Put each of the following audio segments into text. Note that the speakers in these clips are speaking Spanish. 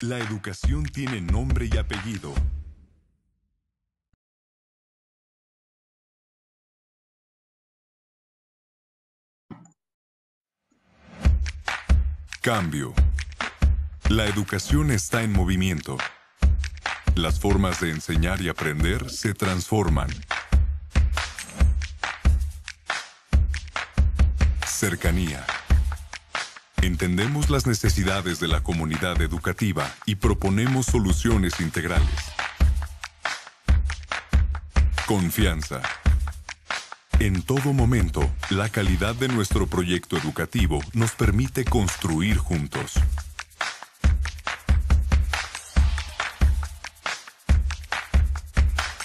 La educación tiene nombre y apellido. Cambio. La educación está en movimiento. Las formas de enseñar y aprender se transforman. Cercanía. Entendemos las necesidades de la comunidad educativa y proponemos soluciones integrales. Confianza. En todo momento, la calidad de nuestro proyecto educativo nos permite construir juntos.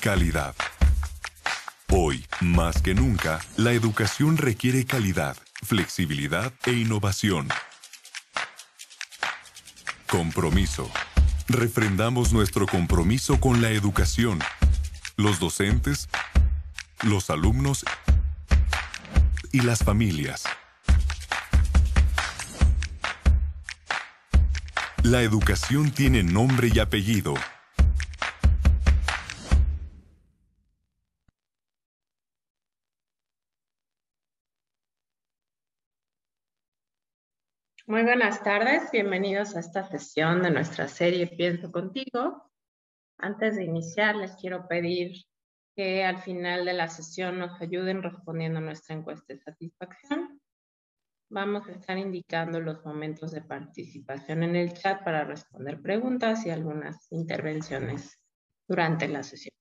Calidad. Hoy, más que nunca, la educación requiere calidad, flexibilidad e innovación. Compromiso. Refrendamos nuestro compromiso con la educación, los docentes, los alumnos y las familias. La educación tiene nombre y apellido. Muy buenas tardes, bienvenidos a esta sesión de nuestra serie Pienso Contigo. Antes de iniciar, les quiero pedir que al final de la sesión nos ayuden respondiendo a nuestra encuesta de satisfacción. Vamos a estar indicando los momentos de participación en el chat para responder preguntas y algunas intervenciones durante la sesión.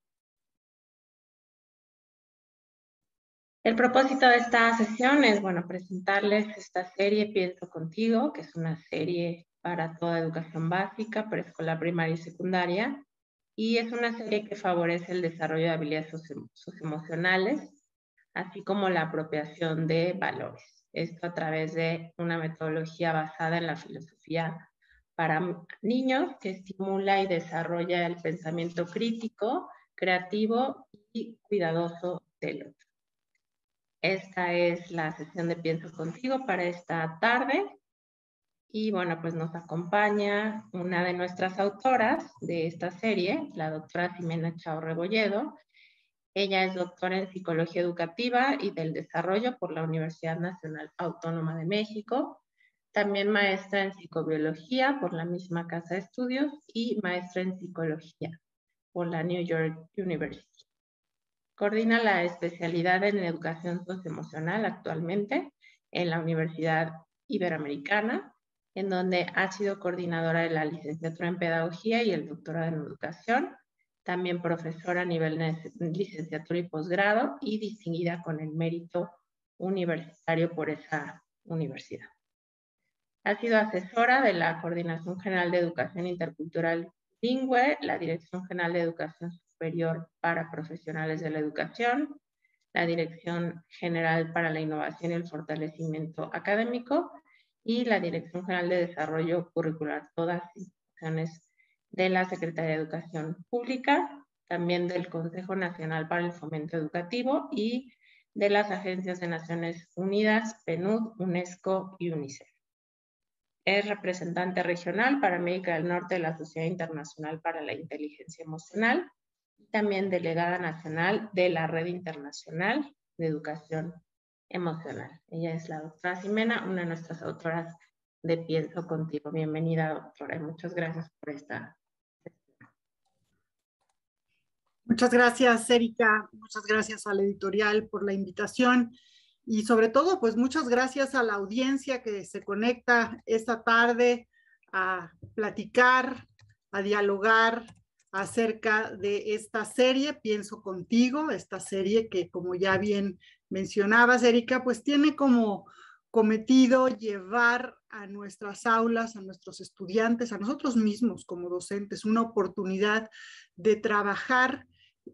El propósito de esta sesión es, presentarles esta serie Pienso Contigo, que es una serie para toda educación básica, preescolar, primaria y secundaria, y es una serie que favorece el desarrollo de habilidades socioemocionales, así como la apropiación de valores. Esto a través de una metodología basada en la filosofía para niños que estimula y desarrolla el pensamiento crítico, creativo y cuidadoso del otro. Esta es la sesión de Pienso Contigo para esta tarde. Y pues nos acompaña una de nuestras autoras de esta serie, la doctora Ximena Chao Rebolledo. Ella es doctora en Psicología Educativa y del Desarrollo por la Universidad Nacional Autónoma de México. También maestra en Psicobiología por la misma Casa de Estudios y maestra en Psicología por la New York University. Coordina la especialidad en Educación Socioemocional actualmente en la Universidad Iberoamericana, en donde ha sido coordinadora de la licenciatura en Pedagogía y el doctorado en Educación, también profesora a nivel de licenciatura y posgrado y distinguida con el mérito universitario por esa universidad. Ha sido asesora de la Coordinación General de Educación Intercultural Bilingüe, la Dirección General de Educación Superior para Profesionales de la Educación, la Dirección General para la Innovación y el Fortalecimiento Académico y la Dirección General de Desarrollo Curricular, todas instituciones de la Secretaría de Educación Pública, también del Consejo Nacional para el Fomento Educativo y de las agencias de Naciones Unidas, PNUD, UNESCO y UNICEF. Es representante regional para América del Norte de la Sociedad Internacional para la Inteligencia Emocional y también delegada nacional de la Red Internacional de Educación Emocional. Ella es la doctora Ximena, una de nuestras autoras de Pienso Contigo. Bienvenida, doctora, y muchas gracias por esta sesión. Muchas gracias, Erika. Muchas gracias a la editorial por la invitación. Y sobre todo, pues muchas gracias a la audiencia que se conecta esta tarde a platicar, a dialogar acerca de esta serie, Pienso Contigo, esta serie que, como ya bien mencionabas, Erika, pues tiene como cometido llevar a nuestras aulas, a nuestros estudiantes, a nosotros mismos como docentes, una oportunidad de trabajar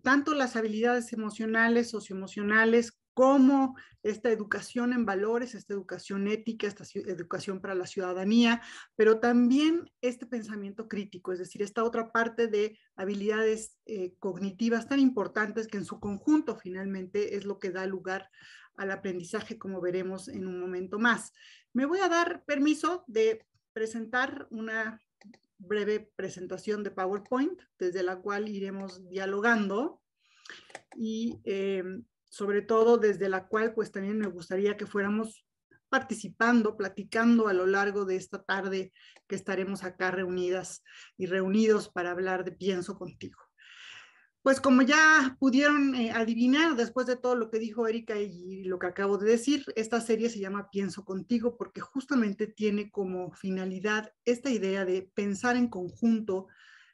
tanto las habilidades emocionales, socioemocionales, como esta educación en valores, esta educación ética, esta educación para la ciudadanía, pero también este pensamiento crítico, es decir, esta otra parte de habilidades cognitivas tan importantes que en su conjunto finalmente es lo que da lugar al aprendizaje, como veremos en un momento más. Me voy a dar permiso de presentar una breve presentación de PowerPoint, desde la cual iremos dialogando y sobre todo desde la cual pues también me gustaría que fuéramos participando, platicando a lo largo de esta tarde que estaremos acá reunidas y reunidos para hablar de Pienso Contigo. Pues como ya pudieron adivinar después de todo lo que dijo Erika y lo que acabo de decir, esta serie se llama Pienso Contigo porque justamente tiene como finalidad esta idea de pensar en conjunto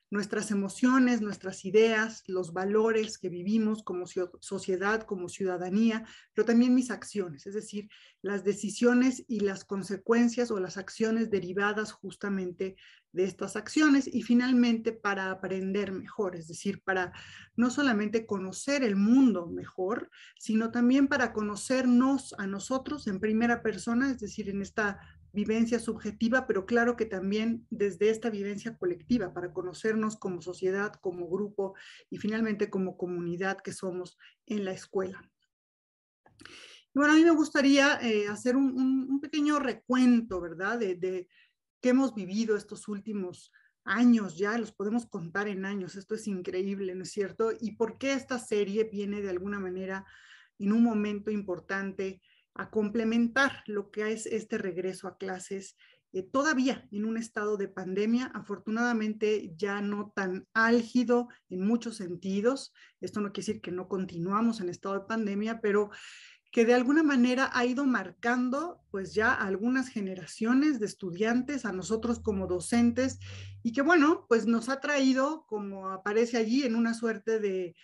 nuestras emociones, nuestras ideas, los valores que vivimos como sociedad, como ciudadanía, pero también mis acciones, es decir, las decisiones y las consecuencias o las acciones derivadas justamente de estas acciones y finalmente para aprender mejor, es decir, para no solamente conocer el mundo mejor, sino también para conocernos a nosotros en primera persona, es decir, en esta vivencia subjetiva, pero claro que también desde esta vivencia colectiva, para conocernos como sociedad, como grupo y finalmente como comunidad que somos en la escuela. Bueno, a mí me gustaría hacer un pequeño recuento, ¿verdad? De qué hemos vivido estos últimos años, ya los podemos contar en años, esto es increíble, ¿no es cierto? Y por qué esta serie viene de alguna manera en un momento importante a complementar lo que es este regreso a clases, todavía en un estado de pandemia, afortunadamente ya no tan álgido en muchos sentidos. Esto no quiere decir que no continuamos en estado de pandemia, pero que de alguna manera ha ido marcando pues ya algunas generaciones de estudiantes, a nosotros como docentes, y que bueno, pues nos ha traído, como aparece allí, en una suerte de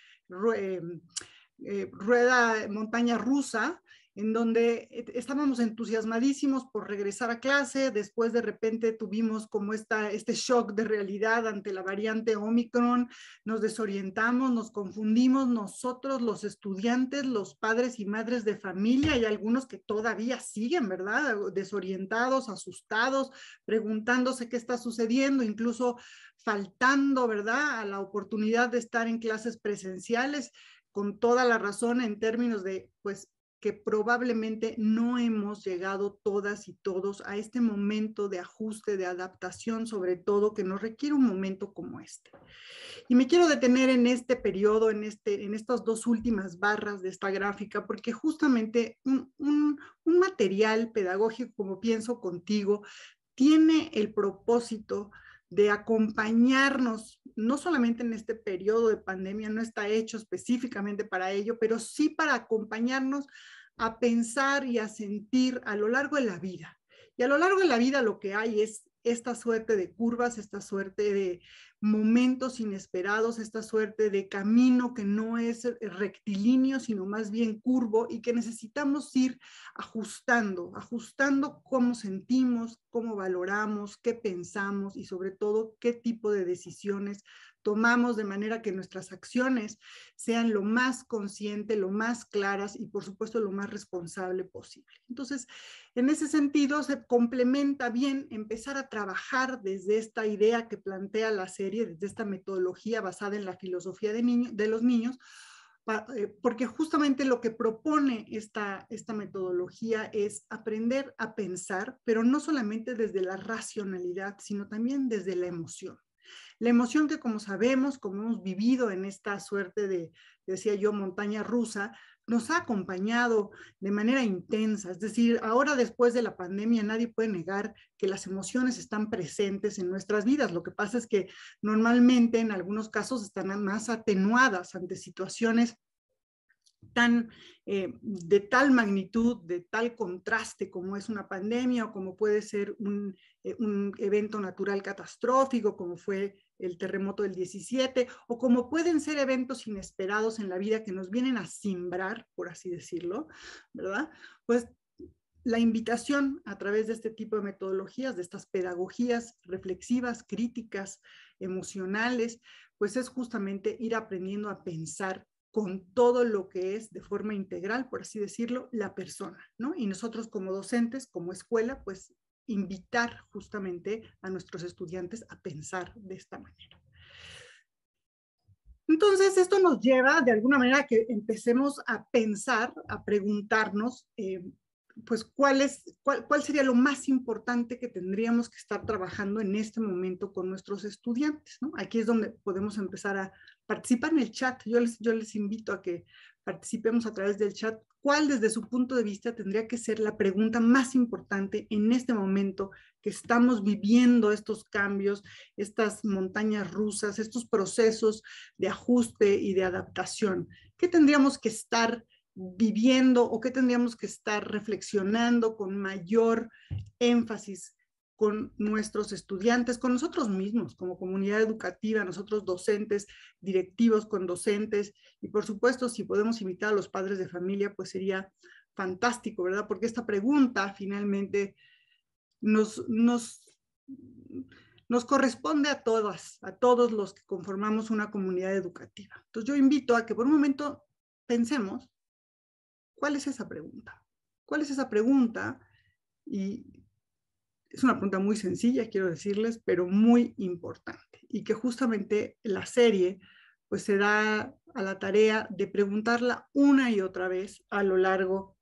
rueda, montaña rusa, en donde estábamos entusiasmadísimos por regresar a clase, después de repente tuvimos como este shock de realidad ante la variante Omicron, nos desorientamos, nos confundimos nosotros, los estudiantes, los padres y madres de familia, y algunos que todavía siguen, ¿verdad? Desorientados, asustados, preguntándose qué está sucediendo, incluso faltando, ¿verdad?, a la oportunidad de estar en clases presenciales, con toda la razón en términos de, pues, que probablemente no hemos llegado todas y todos a este momento de ajuste, de adaptación, sobre todo, que nos requiere un momento como este. Y me quiero detener en este periodo, en estas dos últimas barras de esta gráfica, porque justamente un material pedagógico como Pienso Contigo tiene el propósito de acompañarnos, no solamente en este periodo de pandemia, no está hecho específicamente para ello, pero sí para acompañarnos a pensar y a sentir a lo largo de la vida. Y a lo largo de la vida lo que hay es esta suerte de curvas, esta suerte de momentos inesperados, esta suerte de camino que no es rectilíneo, sino más bien curvo y que necesitamos ir ajustando cómo sentimos, cómo valoramos, qué pensamos y sobre todo qué tipo de decisiones tomamos de manera que nuestras acciones sean lo más conscientes, lo más claras y por supuesto lo más responsable posible. Entonces, en ese sentido se complementa bien empezar a trabajar desde esta idea que plantea la serie, desde esta metodología basada en la filosofía de los niños, porque justamente lo que propone esta metodología es aprender a pensar, pero no solamente desde la racionalidad, sino también desde la emoción. La emoción que, como sabemos, como hemos vivido en esta suerte de, decía yo, montaña rusa, nos ha acompañado de manera intensa. Es decir, ahora después de la pandemia nadie puede negar que las emociones están presentes en nuestras vidas. Lo que pasa es que normalmente en algunos casos están más atenuadas ante situaciones de tal magnitud, de tal contraste como es una pandemia o como puede ser un evento natural catastrófico como fue el terremoto del 17 o como pueden ser eventos inesperados en la vida que nos vienen a simbrar, por así decirlo, ¿verdad? Pues la invitación a través de este tipo de metodologías, de estas pedagogías reflexivas, críticas, emocionales, pues es justamente ir aprendiendo a pensar con todo lo que es de forma integral, por así decirlo, la persona, ¿no? Y nosotros como docentes, como escuela, pues invitar justamente a nuestros estudiantes a pensar de esta manera. Entonces, esto nos lleva de alguna manera a que empecemos a pensar, a preguntarnos pues, ¿cuál sería lo más importante que tendríamos que estar trabajando en este momento con nuestros estudiantes, ¿no? Aquí es donde podemos empezar a participar en el chat. Yo les invito a que participemos a través del chat. ¿Cuál, desde su punto de vista, tendría que ser la pregunta más importante en este momento que estamos viviendo estos cambios, estas montañas rusas, estos procesos de ajuste y de adaptación? ¿Qué tendríamos que estar viviendo o qué tendríamos que estar reflexionando con mayor énfasis con nuestros estudiantes, con nosotros mismos como comunidad educativa, nosotros docentes, directivos con docentes, y por supuesto si podemos invitar a los padres de familia, pues sería fantástico, ¿verdad? Porque esta pregunta finalmente nos corresponde a todos los que conformamos una comunidad educativa. Entonces yo invito a que por un momento pensemos, ¿cuál es esa pregunta? ¿Cuál es esa pregunta? Y es una pregunta muy sencilla, quiero decirles, pero muy importante. Y que justamente la serie pues se da a la tarea de preguntarla una y otra vez a lo largo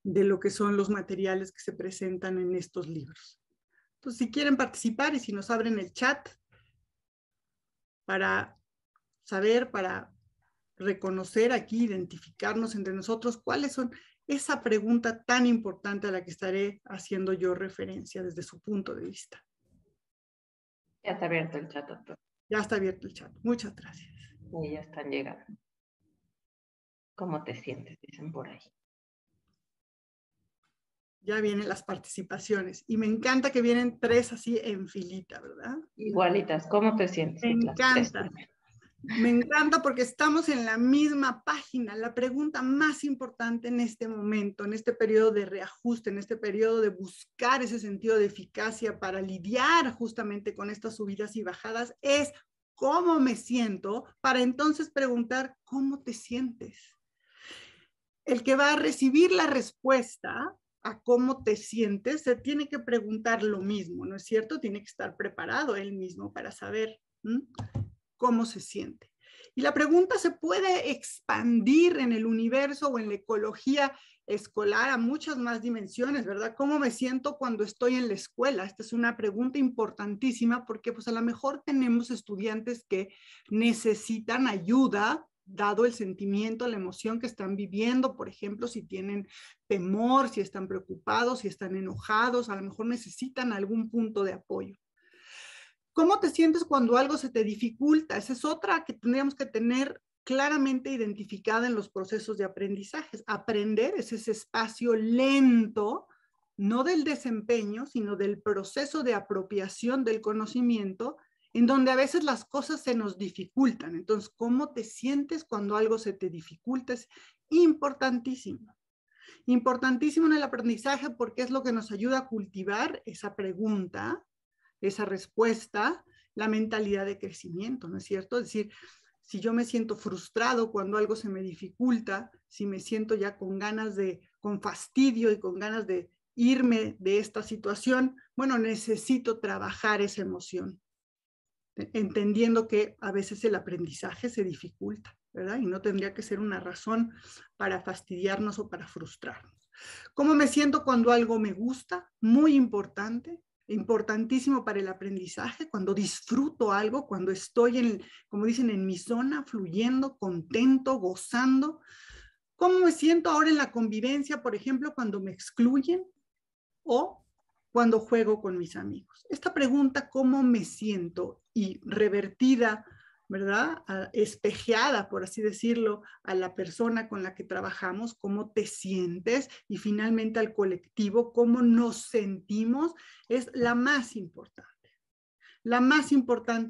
de lo que son los materiales que se presentan en estos libros. Entonces, si quieren participar y si nos abren el chat para saber, para reconocer aquí, identificarnos entre nosotros, cuáles son esa pregunta tan importante a la que estaré haciendo yo referencia desde su punto de vista. Ya está abierto el chat, doctor. Ya está abierto el chat. Muchas gracias. Y ya están llegando. ¿Cómo te sientes? Dicen por ahí. Ya vienen las participaciones. Y me encanta que vienen 3 así en filita, ¿verdad? Igualitas. ¿Cómo te sientes? Me encanta. Me encanta porque estamos en la misma página. La pregunta más importante en este momento, en este periodo de reajuste, en este periodo de buscar ese sentido de eficacia para lidiar justamente con estas subidas y bajadas, es ¿cómo me siento? Para entonces preguntar ¿cómo te sientes? El que va a recibir la respuesta a cómo te sientes se tiene que preguntar lo mismo, ¿no es cierto? Tiene que estar preparado él mismo para saber cómo se siente. Y la pregunta se puede expandir en el universo o en la ecología escolar a muchas más dimensiones, ¿verdad? ¿Cómo me siento cuando estoy en la escuela? Esta es una pregunta importantísima porque pues a lo mejor tenemos estudiantes que necesitan ayuda dado el sentimiento, la emoción que están viviendo, por ejemplo, si tienen temor, si están preocupados, si están enojados, a lo mejor necesitan algún punto de apoyo. ¿Cómo te sientes cuando algo se te dificulta? Esa es otra que tendríamos que tener claramente identificada en los procesos de aprendizaje. Aprender es ese espacio lento, no del desempeño, sino del proceso de apropiación del conocimiento, en donde a veces las cosas se nos dificultan. Entonces, ¿cómo te sientes cuando algo se te dificulta? Es importantísimo. Importantísimo en el aprendizaje porque es lo que nos ayuda a cultivar esa pregunta, esa respuesta, la mentalidad de crecimiento, ¿no es cierto? Es decir, si yo me siento frustrado cuando algo se me dificulta, si me siento ya con ganas con fastidio y con ganas de irme de esta situación, bueno, necesito trabajar esa emoción, entendiendo que a veces el aprendizaje se dificulta, ¿verdad? Y no tendría que ser una razón para fastidiarnos o para frustrarnos. ¿Cómo me siento cuando algo me gusta? Muy importante. Importantísimo para el aprendizaje, cuando disfruto algo, cuando estoy, como dicen, en mi zona, fluyendo, contento, gozando. ¿Cómo me siento ahora en la convivencia, por ejemplo, cuando me excluyen o cuando juego con mis amigos? Esta pregunta, ¿cómo me siento? Y revertida, ¿verdad? Espejeada, por así decirlo, a la persona con la que trabajamos, cómo te sientes, y finalmente al colectivo, cómo nos sentimos, es la más importante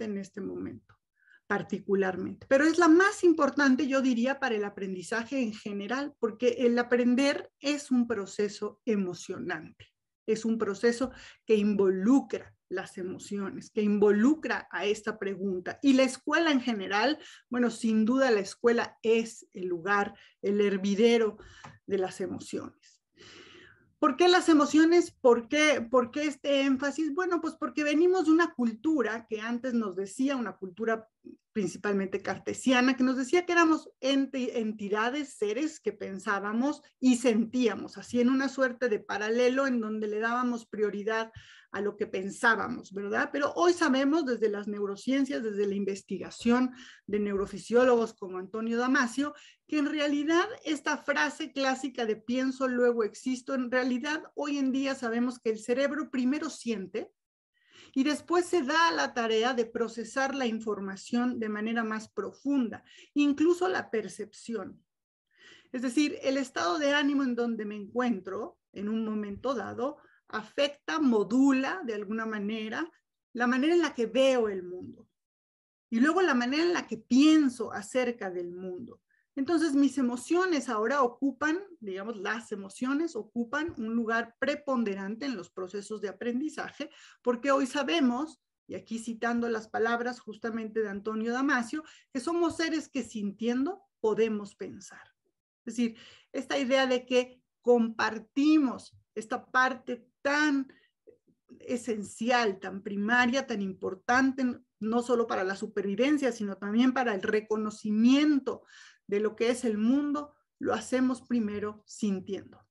en este momento, particularmente. Pero es la más importante, yo diría, para el aprendizaje en general, porque el aprender es un proceso emocionante, es un proceso que involucra las emociones, que involucra a esta pregunta. Y la escuela en general, bueno, sin duda la escuela es el lugar, el hervidero de las emociones. ¿Por qué las emociones? ¿Por qué este énfasis? Bueno, pues porque venimos de una cultura que antes nos decía, una cultura principalmente cartesiana, que nos decía que éramos entidades, seres que pensábamos y sentíamos, así en una suerte de paralelo en donde le dábamos prioridad a lo que pensábamos, ¿verdad? Pero hoy sabemos desde las neurociencias, desde la investigación de neurofisiólogos como Antonio Damasio, que en realidad esta frase clásica de pienso, luego existo, en realidad hoy en día sabemos que el cerebro primero siente, y después se da a la tarea de procesar la información de manera más profunda, incluso la percepción. Es decir, el estado de ánimo en donde me encuentro en un momento dado afecta, modula de alguna manera la manera en la que veo el mundo y luego la manera en la que pienso acerca del mundo. Entonces mis emociones ahora ocupan, digamos, las emociones ocupan un lugar preponderante en los procesos de aprendizaje, porque hoy sabemos, y aquí citando las palabras justamente de Antonio Damasio, que somos seres que sintiendo podemos pensar. Es decir, esta idea de que compartimos esta parte tan esencial, tan primaria, tan importante, no solo para la supervivencia, sino también para el reconocimiento de lo que es el mundo, lo hacemos primero sintiendo.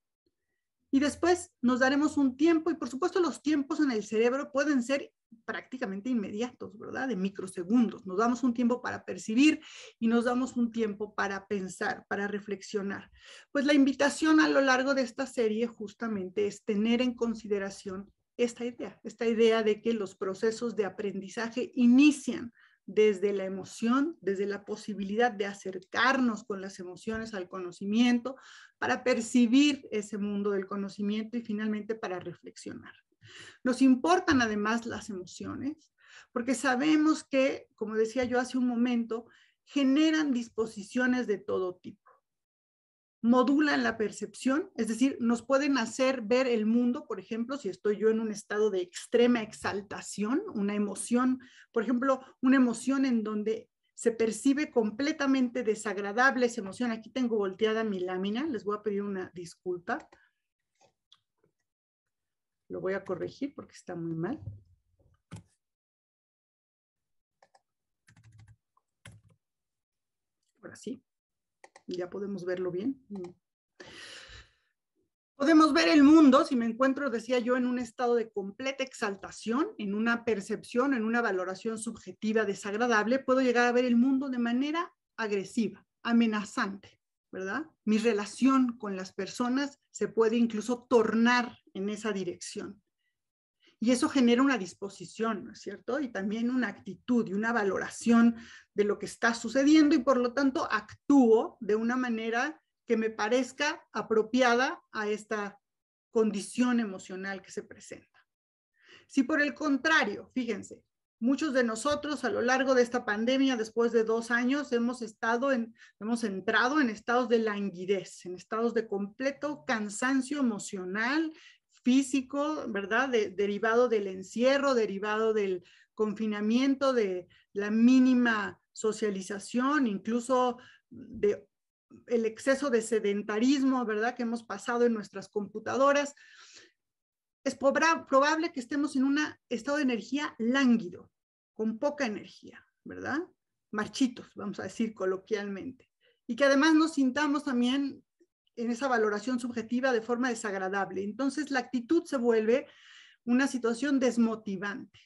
Y después nos daremos un tiempo, y por supuesto los tiempos en el cerebro pueden ser prácticamente inmediatos, ¿verdad? De microsegundos. Nos damos un tiempo para percibir y nos damos un tiempo para pensar, para reflexionar. Pues la invitación a lo largo de esta serie justamente es tener en consideración esta idea de que los procesos de aprendizaje inician desde la emoción, desde la posibilidad de acercarnos con las emociones al conocimiento, para percibir ese mundo del conocimiento y finalmente para reflexionar. Nos importan además las emociones, porque sabemos que, como decía yo hace un momento, generan disposiciones de todo tipo. Modulan la percepción, es decir, nos pueden hacer ver el mundo, por ejemplo, si estoy yo en un estado de extrema exaltación, una emoción, por ejemplo, una emoción en donde se percibe completamente desagradable esa emoción. Aquí tengo volteada mi lámina, les voy a pedir una disculpa. Lo voy a corregir porque está muy mal. Ahora sí. Ya podemos verlo bien. Podemos ver el mundo, si me encuentro, decía yo, en un estado de completa exaltación, en una percepción, en una valoración subjetiva desagradable, puedo llegar a ver el mundo de manera agresiva, amenazante, ¿verdad? Mi relación con las personas se puede incluso tornar en esa dirección. Y eso genera una disposición, ¿no es cierto? Y también una actitud y una valoración de lo que está sucediendo y por lo tanto actúo de una manera que me parezca apropiada a esta condición emocional que se presenta. Si por el contrario, fíjense, muchos de nosotros a lo largo de esta pandemia, después de 2 años, hemos entrado en estados de languidez, en estados de completo cansancio emocional, físico, ¿verdad? Derivado del encierro, derivado del confinamiento, de la mínima socialización, incluso de el exceso de sedentarismo, ¿verdad? Que hemos pasado en nuestras computadoras. Es probable que estemos en un estado de energía lánguido, con poca energía, ¿verdad? Marchitos, vamos a decir coloquialmente. Y que además nos sintamos también en esa valoración subjetiva de forma desagradable. Entonces la actitud se vuelve una situación desmotivante,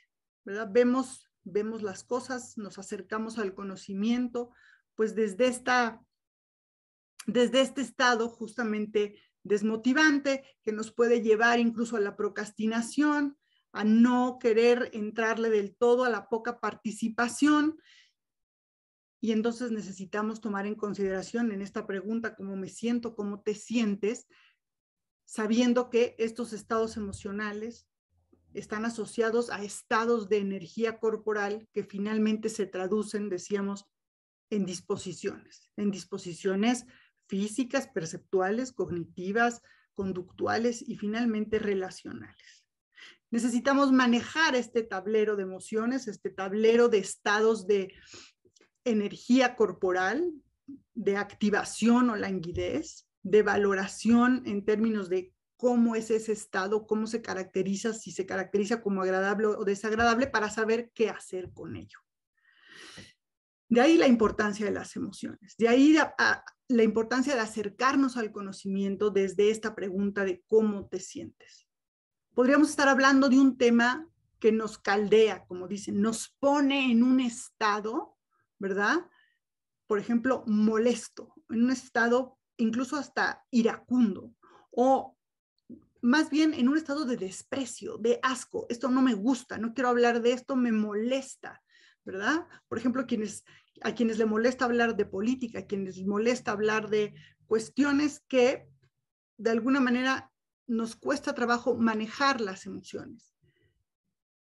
¿verdad? Vemos las cosas, nos acercamos al conocimiento, pues desde este estado justamente desmotivante que nos puede llevar incluso a la procrastinación, a no querer entrarle del todo a la poca participación. Y entonces necesitamos tomar en consideración en esta pregunta cómo me siento, cómo te sientes, sabiendo que estos estados emocionales están asociados a estados de energía corporal que finalmente se traducen, decíamos, en disposiciones físicas, perceptuales, cognitivas, conductuales y finalmente relacionales. Necesitamos manejar este tablero de emociones, este tablero de estados de energía corporal, de activación o languidez, de valoración en términos de cómo es ese estado, cómo se caracteriza, si se caracteriza como agradable o desagradable, para saber qué hacer con ello. De ahí la importancia de las emociones, de ahí la importancia de acercarnos al conocimiento desde esta pregunta de cómo te sientes. Podríamos estar hablando de un tema que nos caldea, como dicen, nos pone en un estado, ¿verdad? Por ejemplo, molesto, en un estado incluso hasta iracundo, o más bien en un estado de desprecio, de asco. Esto no me gusta, no quiero hablar de esto, me molesta, ¿verdad? Por ejemplo, a quienes le molesta hablar de política, a quienes les molesta hablar de cuestiones que de alguna manera nos cuesta trabajo manejar las emociones.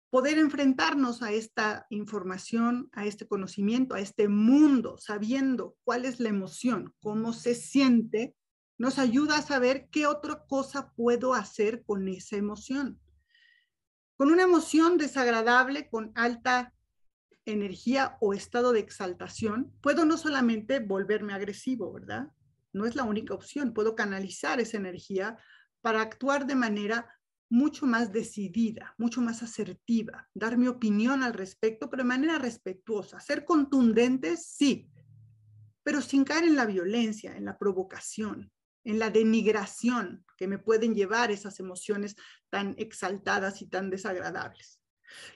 Poder enfrentarnos a esta información, a este conocimiento, a este mundo, sabiendo cuál es la emoción, cómo se siente, nos ayuda a saber qué otra cosa puedo hacer con esa emoción. Con una emoción desagradable, con alta energía o estado de exaltación, puedo no solamente volverme agresivo, ¿verdad? No es la única opción. Puedo canalizar esa energía para actuar de manera mucho más decidida, mucho más asertiva, dar mi opinión al respecto, pero de manera respetuosa. Ser contundentes, sí, pero sin caer en la violencia, en la provocación, en la denigración que me pueden llevar esas emociones tan exaltadas y tan desagradables.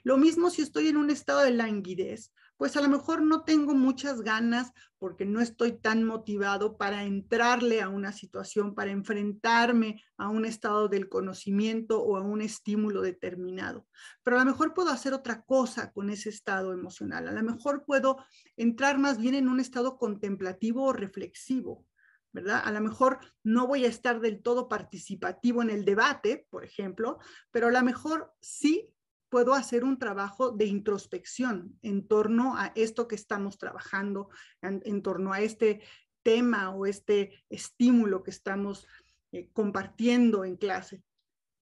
Lo mismo si estoy en un estado de languidez, pues a lo mejor no tengo muchas ganas porque no estoy tan motivado para entrarle a una situación, para enfrentarme a un estado del conocimiento o a un estímulo determinado. Pero a lo mejor puedo hacer otra cosa con ese estado emocional. A lo mejor puedo entrar más bien en un estado contemplativo o reflexivo, ¿verdad? A lo mejor no voy a estar del todo participativo en el debate, por ejemplo, pero a lo mejor sí puedo hacer un trabajo de introspección en torno a esto que estamos trabajando, en torno a este tema o este estímulo que estamos compartiendo en clase.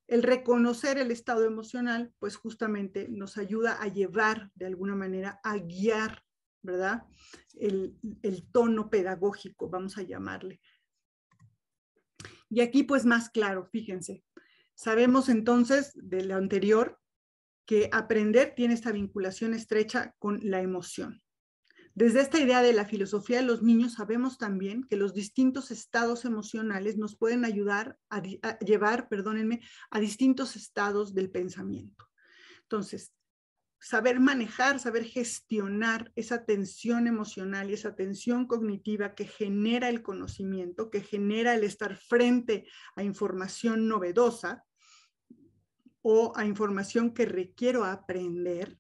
El reconocer el estado emocional, pues justamente nos ayuda a llevar de alguna manera, a guiar, ¿verdad? El tono pedagógico, vamos a llamarle. Y aquí pues más claro, fíjense. Sabemos entonces de lo anterior que aprender tiene esta vinculación estrecha con la emoción. Desde esta idea de la filosofía de los niños sabemos también que los distintos estados emocionales nos pueden ayudar a llevar, perdónenme, a distintos estados del pensamiento. Entonces, saber manejar, saber gestionar esa tensión emocional y esa tensión cognitiva que genera el conocimiento, que genera el estar frente a información novedosa, o a información que requiero aprender,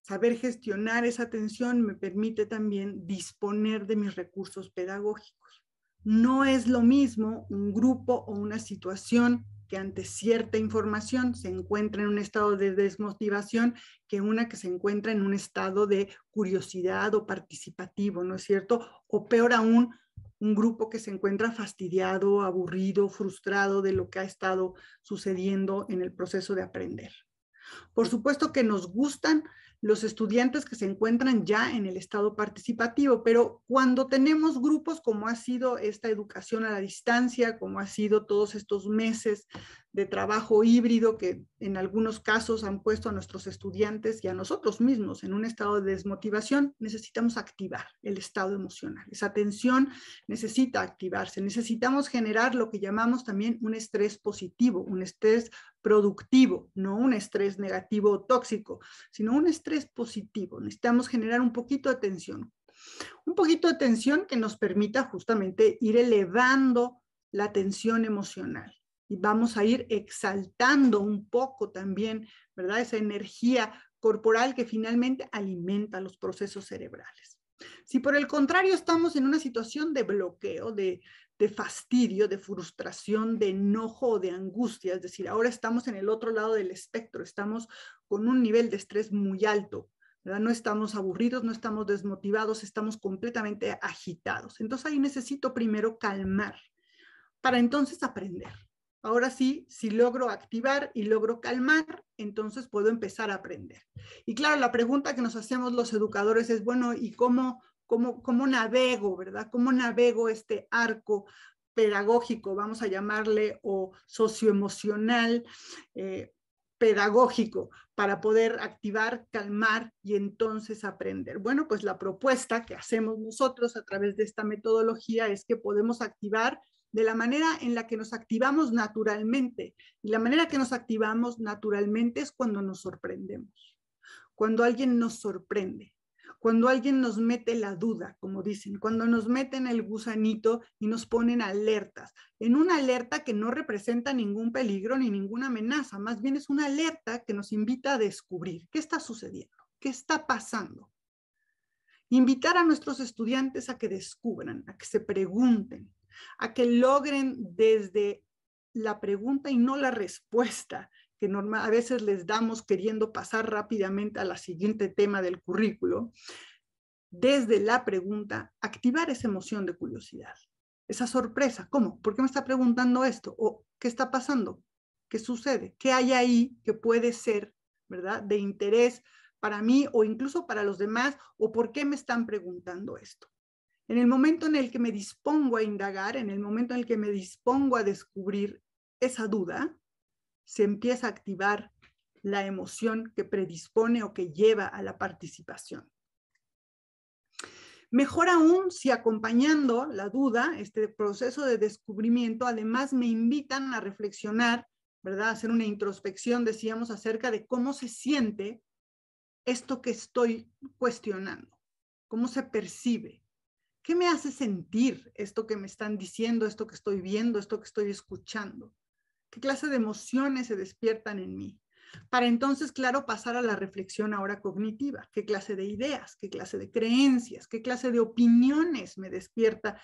saber gestionar esa tensión me permite también disponer de mis recursos pedagógicos. No es lo mismo un grupo o una situación que ante cierta información se encuentra en un estado de desmotivación que una que se encuentra en un estado de curiosidad o participativo, ¿no es cierto? O peor aún, un grupo que se encuentra fastidiado, aburrido, frustrado de lo que ha estado sucediendo en el proceso de aprender. Por supuesto que nos gustan los estudiantes que se encuentran ya en el estado participativo, pero cuando tenemos grupos como ha sido esta educación a la distancia, como ha sido todos estos meses de trabajo híbrido que en algunos casos han puesto a nuestros estudiantes y a nosotros mismos en un estado de desmotivación, necesitamos activar el estado emocional. Esa tensión necesita activarse. Necesitamos generar lo que llamamos también un estrés positivo, un estrés productivo, no un estrés negativo o tóxico, sino un estrés positivo. Necesitamos generar un poquito de tensión. Un poquito de tensión que nos permita justamente ir elevando la tensión emocional. Y vamos a ir exaltando un poco también, ¿verdad? Esa energía corporal que finalmente alimenta los procesos cerebrales. Si por el contrario estamos en una situación de bloqueo, de fastidio, de frustración, de enojo o de angustia, es decir, ahora estamos en el otro lado del espectro, estamos con un nivel de estrés muy alto, ¿verdad? No estamos aburridos, no estamos desmotivados, estamos completamente agitados. Entonces ahí necesito primero calmar para entonces aprender. Ahora sí, si logro activar y logro calmar, entonces puedo empezar a aprender. Y claro, la pregunta que nos hacemos los educadores es, bueno, ¿y cómo navego, verdad? ¿Cómo navego este arco pedagógico, vamos a llamarle, o socioemocional, pedagógico para poder activar, calmar y entonces aprender. Bueno, pues la propuesta que hacemos nosotros a través de esta metodología es que podemos activar de la manera en la que nos activamos naturalmente. Y la manera que nos activamos naturalmente es cuando nos sorprendemos, cuando alguien nos sorprende, cuando alguien nos mete la duda, como dicen, cuando nos meten el gusanito y nos ponen alertas, en una alerta que no representa ningún peligro ni ninguna amenaza, más bien es una alerta que nos invita a descubrir qué está sucediendo, qué está pasando. Invitar a nuestros estudiantes a que descubran, a que se pregunten, a que logren desde la pregunta y no la respuesta que a veces les damos queriendo pasar rápidamente a la siguiente tema del currículo, desde la pregunta, activar esa emoción de curiosidad, esa sorpresa. ¿Cómo? ¿Por qué me está preguntando esto? ¿O qué está pasando? ¿Qué sucede? ¿Qué hay ahí que puede ser, ¿verdad?, de interés para mí o incluso para los demás? ¿O por qué me están preguntando esto? En el momento en el que me dispongo a indagar, en el momento en el que me dispongo a descubrir esa duda, se empieza a activar la emoción que predispone o que lleva a la participación. Mejor aún si acompañando la duda, este proceso de descubrimiento, además me invitan a reflexionar, ¿verdad? Hacer una introspección, decíamos, acerca de cómo se siente esto que estoy cuestionando, cómo se percibe, qué me hace sentir esto que me están diciendo, esto que estoy viendo, esto que estoy escuchando. ¿Qué clase de emociones se despiertan en mí? Para entonces, claro, pasar a la reflexión ahora cognitiva. ¿Qué clase de ideas? ¿Qué clase de creencias? ¿Qué clase de opiniones me despierta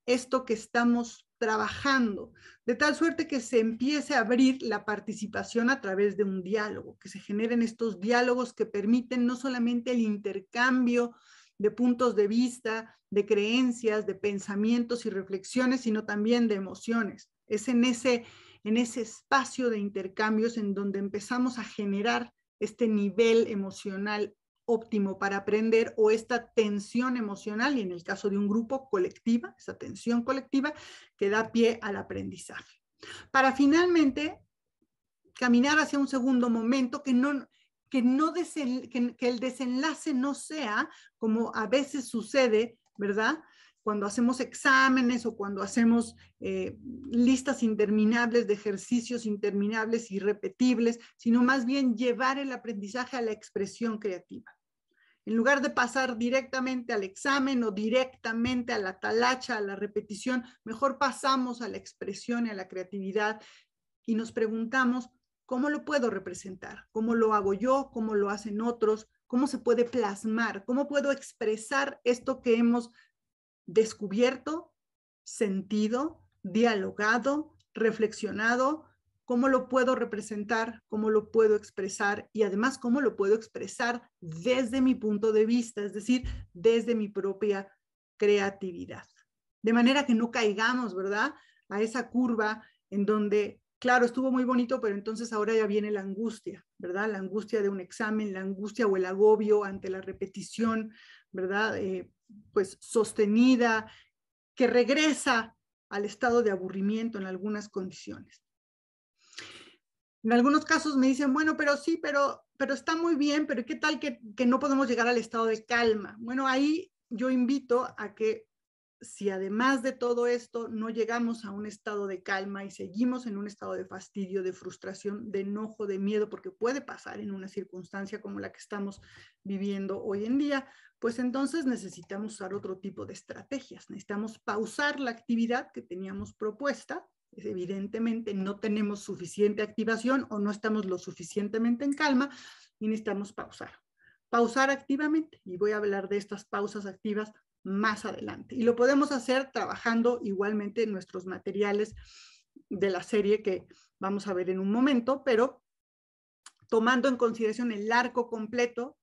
esto que estamos trabajando? De tal suerte que se empiece a abrir la participación a través de un diálogo, que se generen estos diálogos que permiten no solamente el intercambio de puntos de vista, de creencias, de pensamientos y reflexiones, sino también de emociones. Es en ese espacio de intercambios en donde empezamos a generar este nivel emocional óptimo para aprender o esta tensión emocional, y en el caso de un grupo colectiva, esa tensión colectiva que da pie al aprendizaje. Para finalmente caminar hacia un segundo momento que el desenlace no sea como a veces sucede, ¿verdad?, cuando hacemos exámenes o cuando hacemos listas interminables de ejercicios interminables y repetibles, sino más bien llevar el aprendizaje a la expresión creativa. En lugar de pasar directamente al examen o directamente a la talacha, a la repetición, mejor pasamos a la expresión y a la creatividad y nos preguntamos, ¿cómo lo puedo representar? ¿Cómo lo hago yo? ¿Cómo lo hacen otros? ¿Cómo se puede plasmar? ¿Cómo puedo expresar esto que hemos descubierto, sentido, dialogado, reflexionado? ¿Cómo lo puedo representar? ¿Cómo lo puedo expresar? Y además, ¿cómo lo puedo expresar desde mi punto de vista? Es decir, desde mi propia creatividad. De manera que no caigamos, ¿verdad?, a esa curva en donde, claro, estuvo muy bonito, pero entonces ahora ya viene la angustia, ¿verdad? La angustia de un examen, la angustia o el agobio ante la repetición, ¿verdad?, pues sostenida, que regresa al estado de aburrimiento en algunas condiciones. En algunos casos me dicen, bueno, pero sí, pero está muy bien, pero ¿qué tal que no podemos llegar al estado de calma? Bueno, ahí yo invito a que si además de todo esto no llegamos a un estado de calma y seguimos en un estado de fastidio, de frustración, de enojo, de miedo, porque puede pasar en una circunstancia como la que estamos viviendo hoy en día, pues entonces necesitamos usar otro tipo de estrategias. Necesitamos pausar la actividad que teníamos propuesta. Evidentemente no tenemos suficiente activación o no estamos lo suficientemente en calma y necesitamos pausar activamente, y voy a hablar de estas pausas activas más adelante. Y lo podemos hacer trabajando igualmente en nuestros materiales de la serie que vamos a ver en un momento, pero tomando en consideración el arco completo,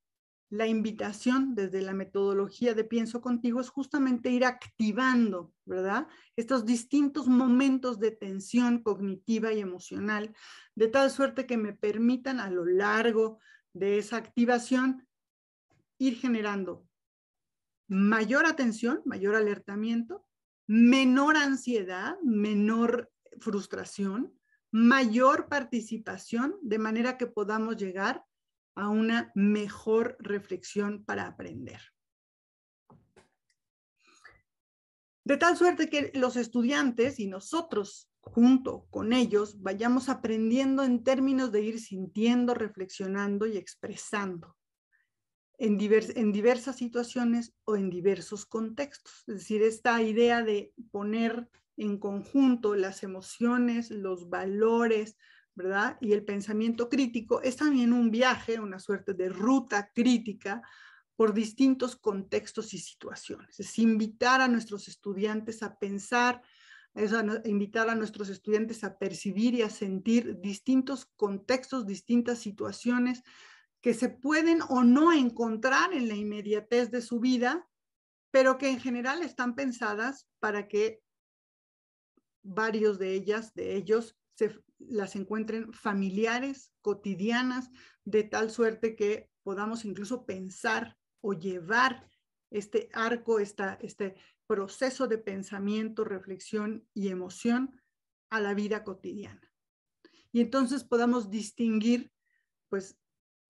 la invitación desde la metodología de Pienso Contigo es justamente ir activando, ¿verdad?, estos distintos momentos de tensión cognitiva y emocional, de tal suerte que me permitan a lo largo de esa activación ir generando mayor atención, mayor alertamiento, menor ansiedad, menor frustración, mayor participación, de manera que podamos llegar a una mejor reflexión para aprender. De tal suerte que los estudiantes y nosotros, junto con ellos, vayamos aprendiendo en términos de ir sintiendo, reflexionando y expresando en diversas situaciones o en diversos contextos. Es decir, esta idea de poner en conjunto las emociones, los valores, ¿verdad? Y el pensamiento crítico es también un viaje, una suerte de ruta crítica por distintos contextos y situaciones. Es invitar a nuestros estudiantes a pensar, es invitar a nuestros estudiantes a percibir y a sentir distintos contextos, distintas situaciones que se pueden o no encontrar en la inmediatez de su vida, pero que en general están pensadas para que varios de ellos las encuentren familiares, cotidianas, de tal suerte que podamos incluso pensar o llevar este arco, este proceso de pensamiento, reflexión y emoción a la vida cotidiana. Y entonces podamos distinguir, pues,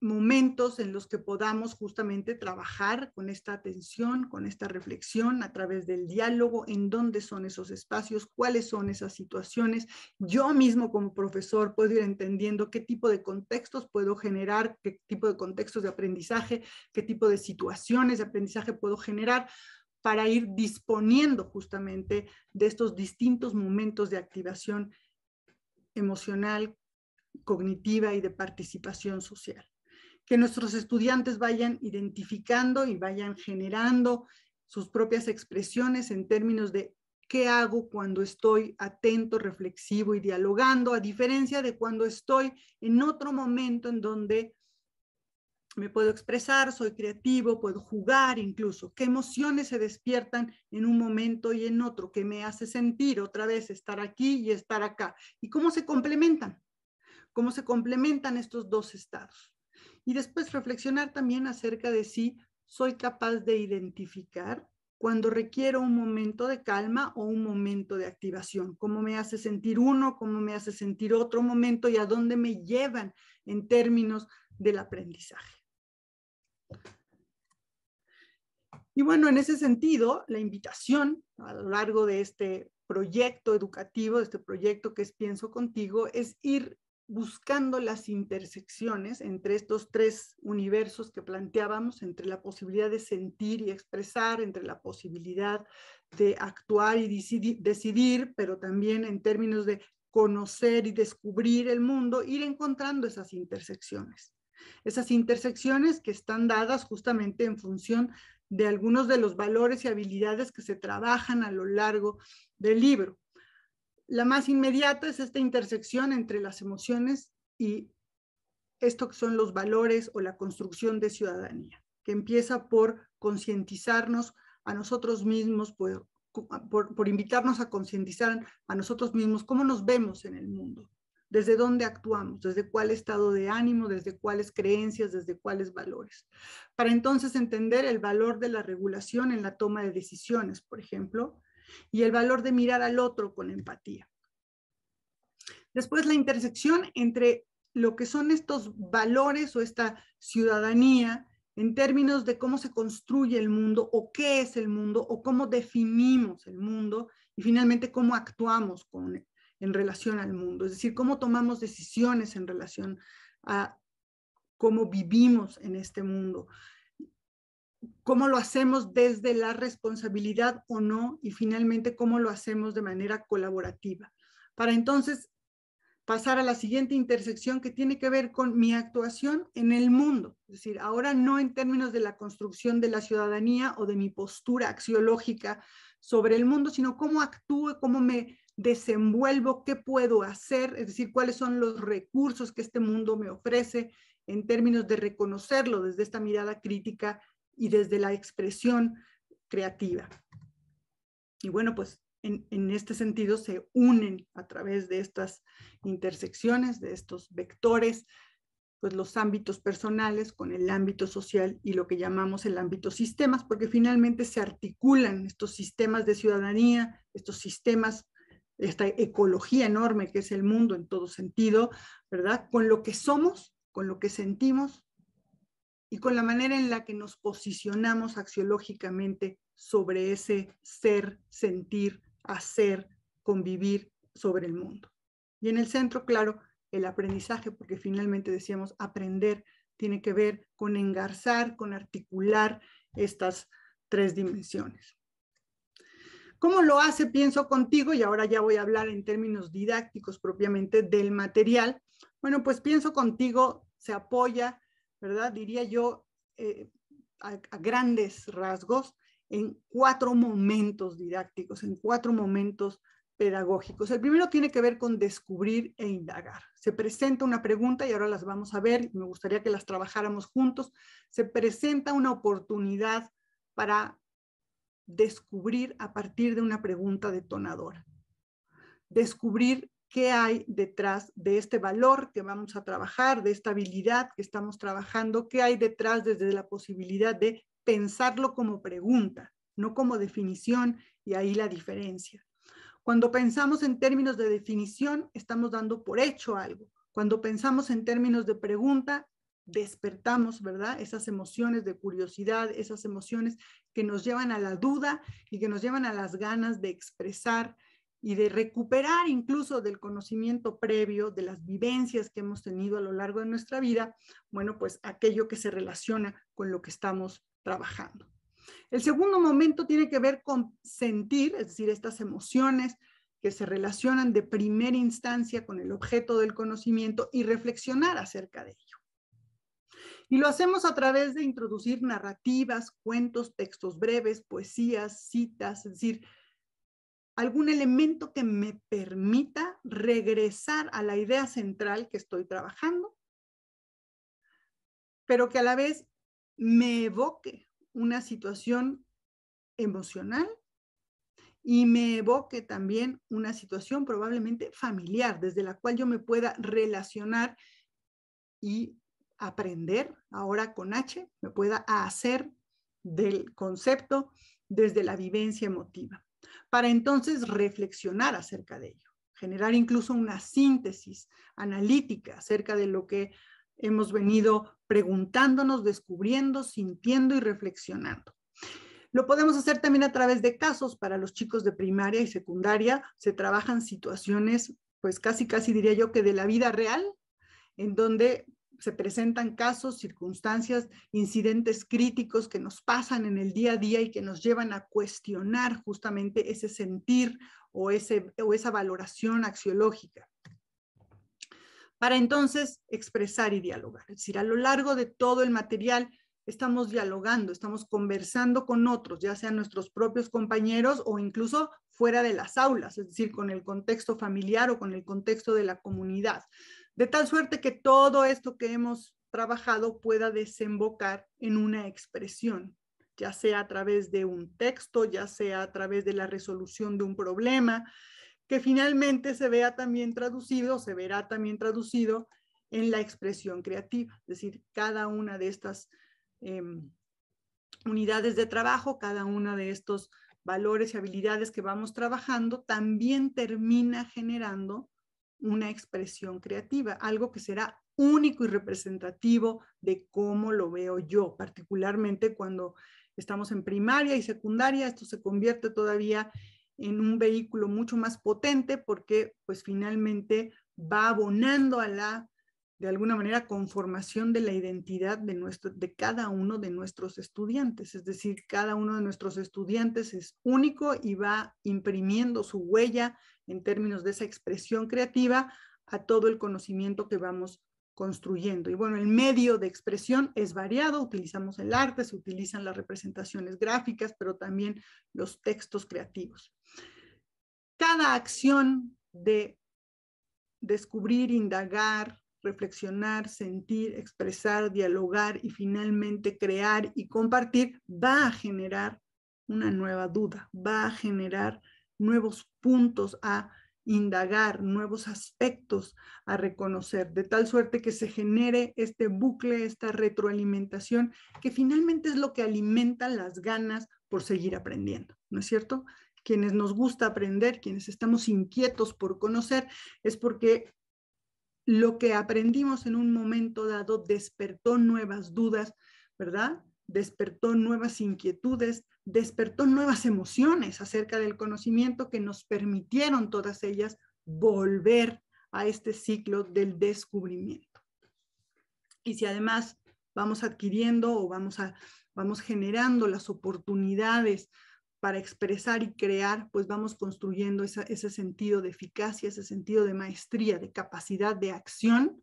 momentos en los que podamos justamente trabajar con esta atención, con esta reflexión a través del diálogo, en dónde son esos espacios, cuáles son esas situaciones. Yo mismo como profesor puedo ir entendiendo qué tipo de contextos puedo generar, qué tipo de contextos de aprendizaje, qué tipo de situaciones de aprendizaje puedo generar para ir disponiendo justamente de estos distintos momentos de activación emocional, cognitiva y de participación social. Que nuestros estudiantes vayan identificando y vayan generando sus propias expresiones en términos de qué hago cuando estoy atento, reflexivo y dialogando, a diferencia de cuando estoy en otro momento en donde me puedo expresar, soy creativo, puedo jugar incluso. ¿Qué emociones se despiertan en un momento y en otro? ¿Qué me hace sentir otra vez estar aquí y estar acá? ¿Y cómo se complementan? ¿Cómo se complementan estos dos estados? Y después reflexionar también acerca de si soy capaz de identificar cuando requiero un momento de calma o un momento de activación. ¿Cómo me hace sentir uno? ¿Cómo me hace sentir otro momento? ¿Y a dónde me llevan en términos del aprendizaje? Y bueno, en ese sentido, la invitación a lo largo de este proyecto educativo, de este proyecto que es Pienso Contigo, es ir buscando las intersecciones entre estos tres universos que planteábamos, entre la posibilidad de sentir y expresar, entre la posibilidad de actuar y decidir, pero también en términos de conocer y descubrir el mundo, ir encontrando esas intersecciones. Esas intersecciones que están dadas justamente en función de algunos de los valores y habilidades que se trabajan a lo largo del libro. La más inmediata es esta intersección entre las emociones y esto que son los valores o la construcción de ciudadanía, que empieza por concientizarnos a nosotros mismos, por invitarnos a concientizar a nosotros mismos cómo nos vemos en el mundo, desde dónde actuamos, desde cuál estado de ánimo, desde cuáles creencias, desde cuáles valores. Para entonces entender el valor de la regulación en la toma de decisiones, por ejemplo, y el valor de mirar al otro con empatía. Después la intersección entre lo que son estos valores o esta ciudadanía en términos de cómo se construye el mundo o qué es el mundo o cómo definimos el mundo y finalmente cómo actuamos en relación al mundo, es decir, cómo tomamos decisiones en relación a cómo vivimos en este mundo, cómo lo hacemos desde la responsabilidad o no, y finalmente cómo lo hacemos de manera colaborativa. Para entonces pasar a la siguiente intersección que tiene que ver con mi actuación en el mundo. Es decir, ahora no en términos de la construcción de la ciudadanía o de mi postura axiológica sobre el mundo, sino cómo actúo, cómo me desenvuelvo, qué puedo hacer, es decir, cuáles son los recursos que este mundo me ofrece en términos de reconocerlo desde esta mirada crítica y desde la expresión creativa. Y bueno, pues en este sentido se unen a través de estas intersecciones, de estos vectores, pues los ámbitos personales con el ámbito social y lo que llamamos el ámbito sistemas, porque finalmente se articulan estos sistemas de ciudadanía, estos sistemas esta ecología enorme que es el mundo en todo sentido, ¿verdad? Con lo que somos, con lo que sentimos y con la manera en la que nos posicionamos axiológicamente sobre ese ser, sentir, hacer, convivir sobre el mundo. Y en el centro, claro, el aprendizaje, porque finalmente decíamos aprender tiene que ver con engarzar, con articular estas tres dimensiones. ¿Cómo lo hace Pienso Contigo? Y ahora ya voy a hablar en términos didácticos propiamente del material. Bueno, pues Pienso Contigo se apoya, ¿verdad? Diría yo, a grandes rasgos, en 4 momentos didácticos, en 4 momentos pedagógicos. El primero tiene que ver con descubrir e indagar. Se presenta una pregunta y ahora las vamos a ver, me gustaría que las trabajáramos juntos. Se presenta una oportunidad para descubrir a partir de una pregunta detonadora. Descubrir qué hay detrás de este valor que vamos a trabajar, de esta habilidad que estamos trabajando, qué hay detrás desde la posibilidad de pensarlo como pregunta, no como definición, y ahí la diferencia. Cuando pensamos en términos de definición, estamos dando por hecho algo. Cuando pensamos en términos de pregunta, despertamos, ¿verdad? Esas emociones de curiosidad, esas emociones que nos llevan a la duda y que nos llevan a las ganas de expresar y de recuperar incluso del conocimiento previo, de las vivencias que hemos tenido a lo largo de nuestra vida, bueno, pues aquello que se relaciona con lo que estamos trabajando. El segundo momento tiene que ver con sentir, es decir, estas emociones que se relacionan de primera instancia con el objeto del conocimiento y reflexionar acerca de ello. Y lo hacemos a través de introducir narrativas, cuentos, textos breves, poesías, citas, es decir, algún elemento que me permita regresar a la idea central que estoy trabajando, pero que a la vez me evoque una situación emocional y me evoque también una situación probablemente familiar, desde la cual yo me pueda relacionar y aprender, ahora con H, me pueda hacer del concepto desde la vivencia emotiva, para entonces reflexionar acerca de ello, generar incluso una síntesis analítica acerca de lo que hemos venido preguntándonos, descubriendo, sintiendo y reflexionando. Lo podemos hacer también a través de casos. Para los chicos de primaria y secundaria se trabajan situaciones, pues casi diría yo que de la vida real, en donde se presentan casos, circunstancias, incidentes críticos que nos pasan en el día a día y que nos llevan a cuestionar justamente ese sentir o esa valoración axiológica, para entonces expresar y dialogar. Es decir, a lo largo de todo el material estamos dialogando, estamos conversando con otros, ya sean nuestros propios compañeros o incluso fuera de las aulas, es decir, con el contexto familiar o con el contexto de la comunidad. De tal suerte que todo esto que hemos trabajado pueda desembocar en una expresión, ya sea a través de un texto, ya sea a través de la resolución de un problema, que finalmente se verá también traducido en la expresión creativa. Es decir, cada una de estas unidades de trabajo, cada una de estos valores y habilidades que vamos trabajando, también termina generando una expresión creativa, algo que será único y representativo de cómo lo veo yo, particularmente cuando estamos en primaria y secundaria. Esto se convierte todavía en un vehículo mucho más potente porque pues finalmente va abonando a la, de alguna manera, conformación de la identidad de cada uno de nuestros estudiantes. Es decir, cada uno de nuestros estudiantes es único y va imprimiendo su huella en términos de esa expresión creativa a todo el conocimiento que vamos construyendo. Y bueno, el medio de expresión es variado, utilizamos el arte, se utilizan las representaciones gráficas, pero también los textos creativos. Cada acción de descubrir, indagar, reflexionar, sentir, expresar, dialogar y finalmente crear y compartir va a generar una nueva duda, va a generar nuevos puntos a indagar, nuevos aspectos a reconocer, de tal suerte que se genere este bucle, esta retroalimentación, que finalmente es lo que alimenta las ganas por seguir aprendiendo, ¿no es cierto? quienes nos gusta aprender, quienes estamos inquietos por conocer, es porque lo que aprendimos en un momento dado despertó nuevas dudas, ¿verdad? Despertó nuevas inquietudes, despertó nuevas emociones acerca del conocimiento que nos permitieron todas ellas volver a este ciclo del descubrimiento. Y si además vamos adquiriendo o vamos generando las oportunidades para expresar y crear, pues vamos construyendo ese sentido de eficacia, ese sentido de maestría, de capacidad de acción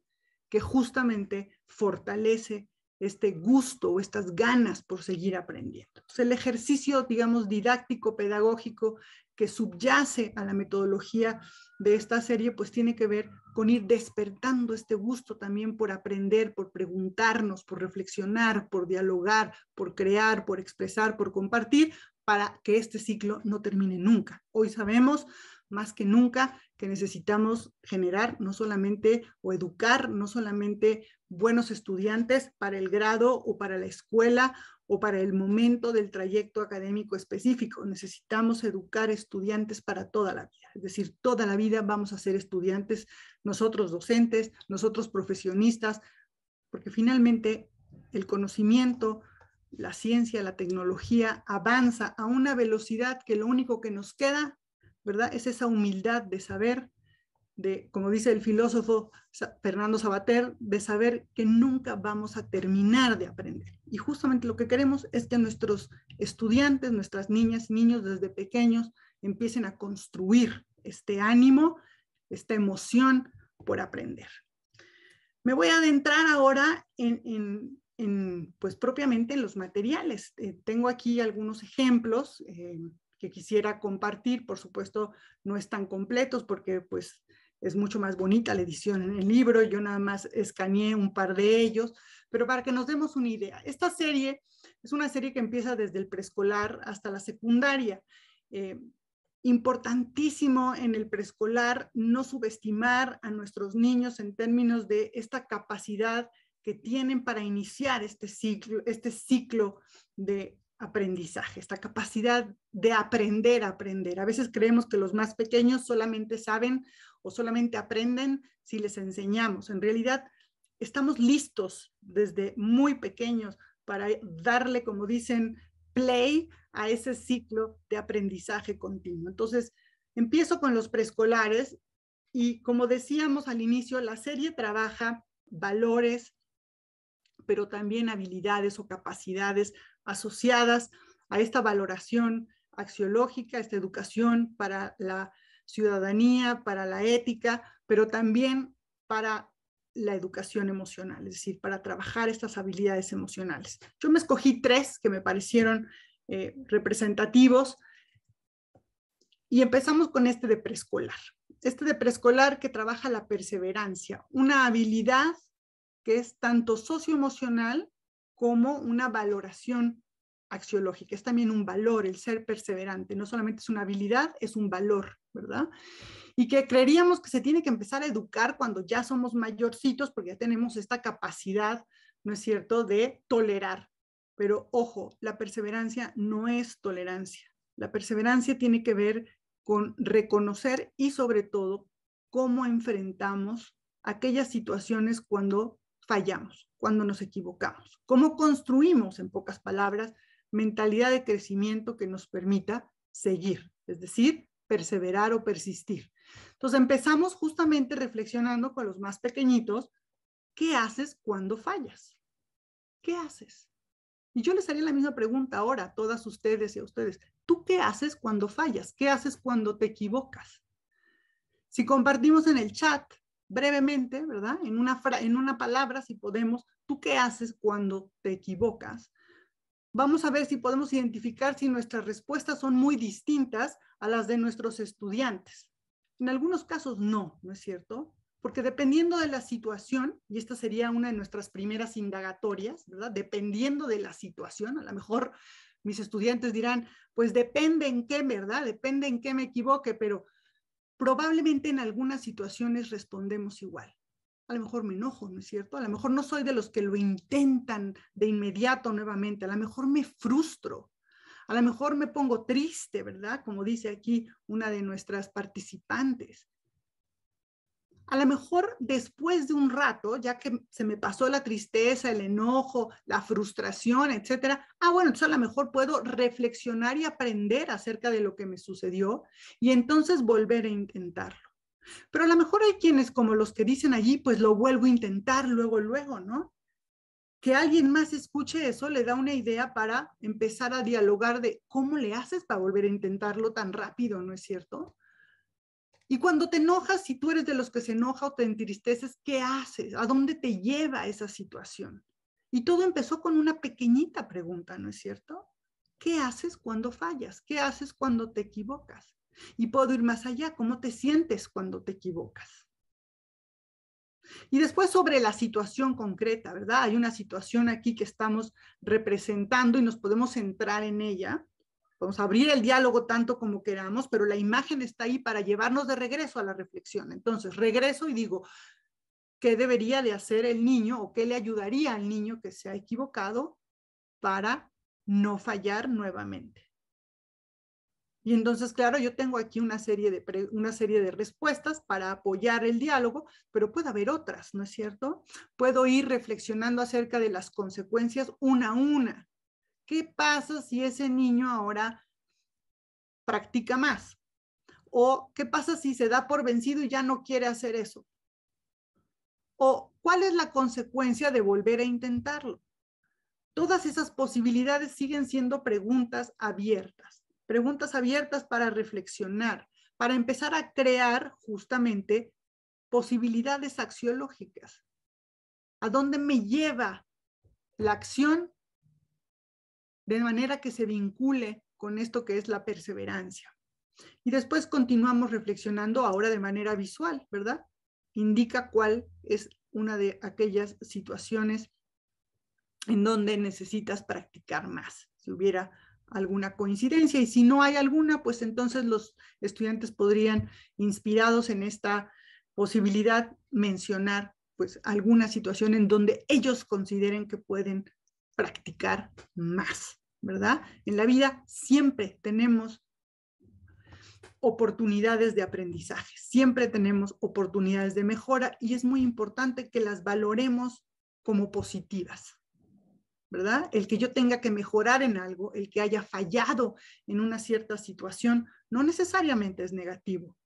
que justamente fortalece este gusto o estas ganas por seguir aprendiendo. Entonces, el ejercicio, digamos, didáctico, pedagógico que subyace a la metodología de esta serie, pues tiene que ver con ir despertando este gusto también por aprender, por preguntarnos, por reflexionar, por dialogar, por crear, por expresar, por compartir, para que este ciclo no termine nunca. Hoy sabemos más que nunca que necesitamos generar no solamente o educar, no solamente buenos estudiantes para el grado o para la escuela o para el momento del trayecto académico específico. Necesitamos educar estudiantes para toda la vida. Es decir, toda la vida vamos a ser estudiantes, nosotros docentes, nosotros profesionistas, porque finalmente el conocimiento, la ciencia, la tecnología avanza a una velocidad que lo único que nos queda, ¿verdad?, es esa humildad de saber, de, como dice el filósofo Fernando Savater, de saber que nunca vamos a terminar de aprender. Y justamente lo que queremos es que nuestros estudiantes, nuestras niñas y niños desde pequeños empiecen a construir este ánimo, esta emoción por aprender. Me voy a adentrar ahora pues propiamente en los materiales. Tengo aquí algunos ejemplos que quisiera compartir. Por supuesto, no están completos porque pues es mucho más bonita la edición en el libro. Yo nada más escaneé un par de ellos, pero para que nos demos una idea. Esta serie es una serie que empieza desde el preescolar hasta la secundaria. Importantísimo en el preescolar no subestimar a nuestros niños en términos de esta capacidad que tienen para iniciar este ciclo de aprendizaje, esta capacidad de aprender a aprender. A veces creemos que los más pequeños solamente saben o solamente aprenden si les enseñamos. En realidad, estamos listos desde muy pequeños para darle, como dicen, play a ese ciclo de aprendizaje continuo. Entonces, empiezo con los preescolares y, como decíamos al inicio, la serie trabaja valores, pero también habilidades o capacidades asociadas a esta valoración axiológica, esta educación para la ciudadanía, para la ética, pero también para la educación emocional, es decir, para trabajar estas habilidades emocionales. Yo me escogí 3 que me parecieron representativos y empezamos con este de preescolar. Este de preescolar que trabaja la perseverancia, una habilidad que es tanto socioemocional como una valoración axiológica. Es también un valor el ser perseverante, no solamente es una habilidad, es un valor, ¿verdad? Y que creeríamos que se tiene que empezar a educar cuando ya somos mayorcitos, porque ya tenemos esta capacidad, ¿no es cierto?, de tolerar. Pero ojo, la perseverancia no es tolerancia. La perseverancia tiene que ver con reconocer y sobre todo cómo enfrentamos aquellas situaciones cuando fallamos, cuando nos equivocamos. Cómo construimos, en pocas palabras, mentalidad de crecimiento que nos permita seguir, es decir, perseverar o persistir. Entonces empezamos justamente reflexionando con los más pequeñitos, ¿qué haces cuando fallas? ¿Qué haces? Y yo les haría la misma pregunta ahora a todas ustedes y a ustedes. ¿Tú qué haces cuando fallas? ¿Qué haces cuando te equivocas? Si compartimos en el chat brevemente, ¿verdad? En una palabra, si podemos, ¿tú qué haces cuando te equivocas? Vamos a ver si podemos identificar si nuestras respuestas son muy distintas a las de nuestros estudiantes. En algunos casos no, ¿no es cierto? Porque dependiendo de la situación, y esta sería una de nuestras primeras indagatorias, ¿verdad? Dependiendo de la situación, a lo mejor mis estudiantes dirán, pues depende en qué, ¿verdad? Depende en qué me equivoque, pero probablemente en algunas situaciones respondemos igual. A lo mejor me enojo, ¿no es cierto? A lo mejor no soy de los que lo intentan de inmediato nuevamente, a lo mejor me frustro, A lo mejor me pongo triste, ¿verdad? Como dice aquí una de nuestras participantes. A lo mejor después de un rato, ya que se me pasó la tristeza, el enojo, la frustración, etcétera, bueno, entonces a lo mejor puedo reflexionar y aprender acerca de lo que me sucedió y entonces volver a intentarlo. Pero a lo mejor hay quienes, como los que dicen allí, pues lo vuelvo a intentar luego, ¿no? Que alguien más escuche eso le da una idea para empezar a dialogar de cómo le haces para volver a intentarlo tan rápido, ¿no es cierto? Y cuando te enojas, si tú eres de los que se enoja o te entristeces, ¿qué haces? ¿A dónde te lleva esa situación? Y todo empezó con una pequeñita pregunta, ¿no es cierto? ¿Qué haces cuando fallas? ¿Qué haces cuando te equivocas? Y puedo ir más allá, ¿cómo te sientes cuando te equivocas? Y después sobre la situación concreta, ¿verdad? Hay una situación aquí que estamos representando y nos podemos centrar en ella. Vamos a abrir el diálogo tanto como queramos, pero la imagen está ahí para llevarnos de regreso a la reflexión. Entonces, regreso y digo, ¿qué debería de hacer el niño o qué le ayudaría al niño que se ha equivocado para no fallar nuevamente? Y entonces, claro, yo tengo aquí una serie de respuestas para apoyar el diálogo, pero puede haber otras, ¿no es cierto? Puedo ir reflexionando acerca de las consecuencias una a una. ¿Qué pasa si ese niño ahora practica más? ¿O qué pasa si se da por vencido y ya no quiere hacer eso? ¿O cuál es la consecuencia de volver a intentarlo? Todas esas posibilidades siguen siendo preguntas abiertas para reflexionar, para empezar a crear justamente posibilidades axiológicas. ¿A dónde me lleva la acción de manera que se vincule con esto que es la perseverancia? Y después continuamos reflexionando ahora de manera visual, ¿verdad? Indica cuál es una de aquellas situaciones en donde necesitas practicar más. Si hubiera alguna coincidencia y si no hay alguna, pues entonces los estudiantes podrían, inspirados en esta posibilidad, mencionar pues alguna situación en donde ellos consideren que pueden practicar más, ¿verdad? En la vida siempre tenemos oportunidades de aprendizaje, siempre tenemos oportunidades de mejora y es muy importante que las valoremos como positivas, ¿verdad? El que yo tenga que mejorar en algo, el que haya fallado en una cierta situación, no necesariamente es negativo,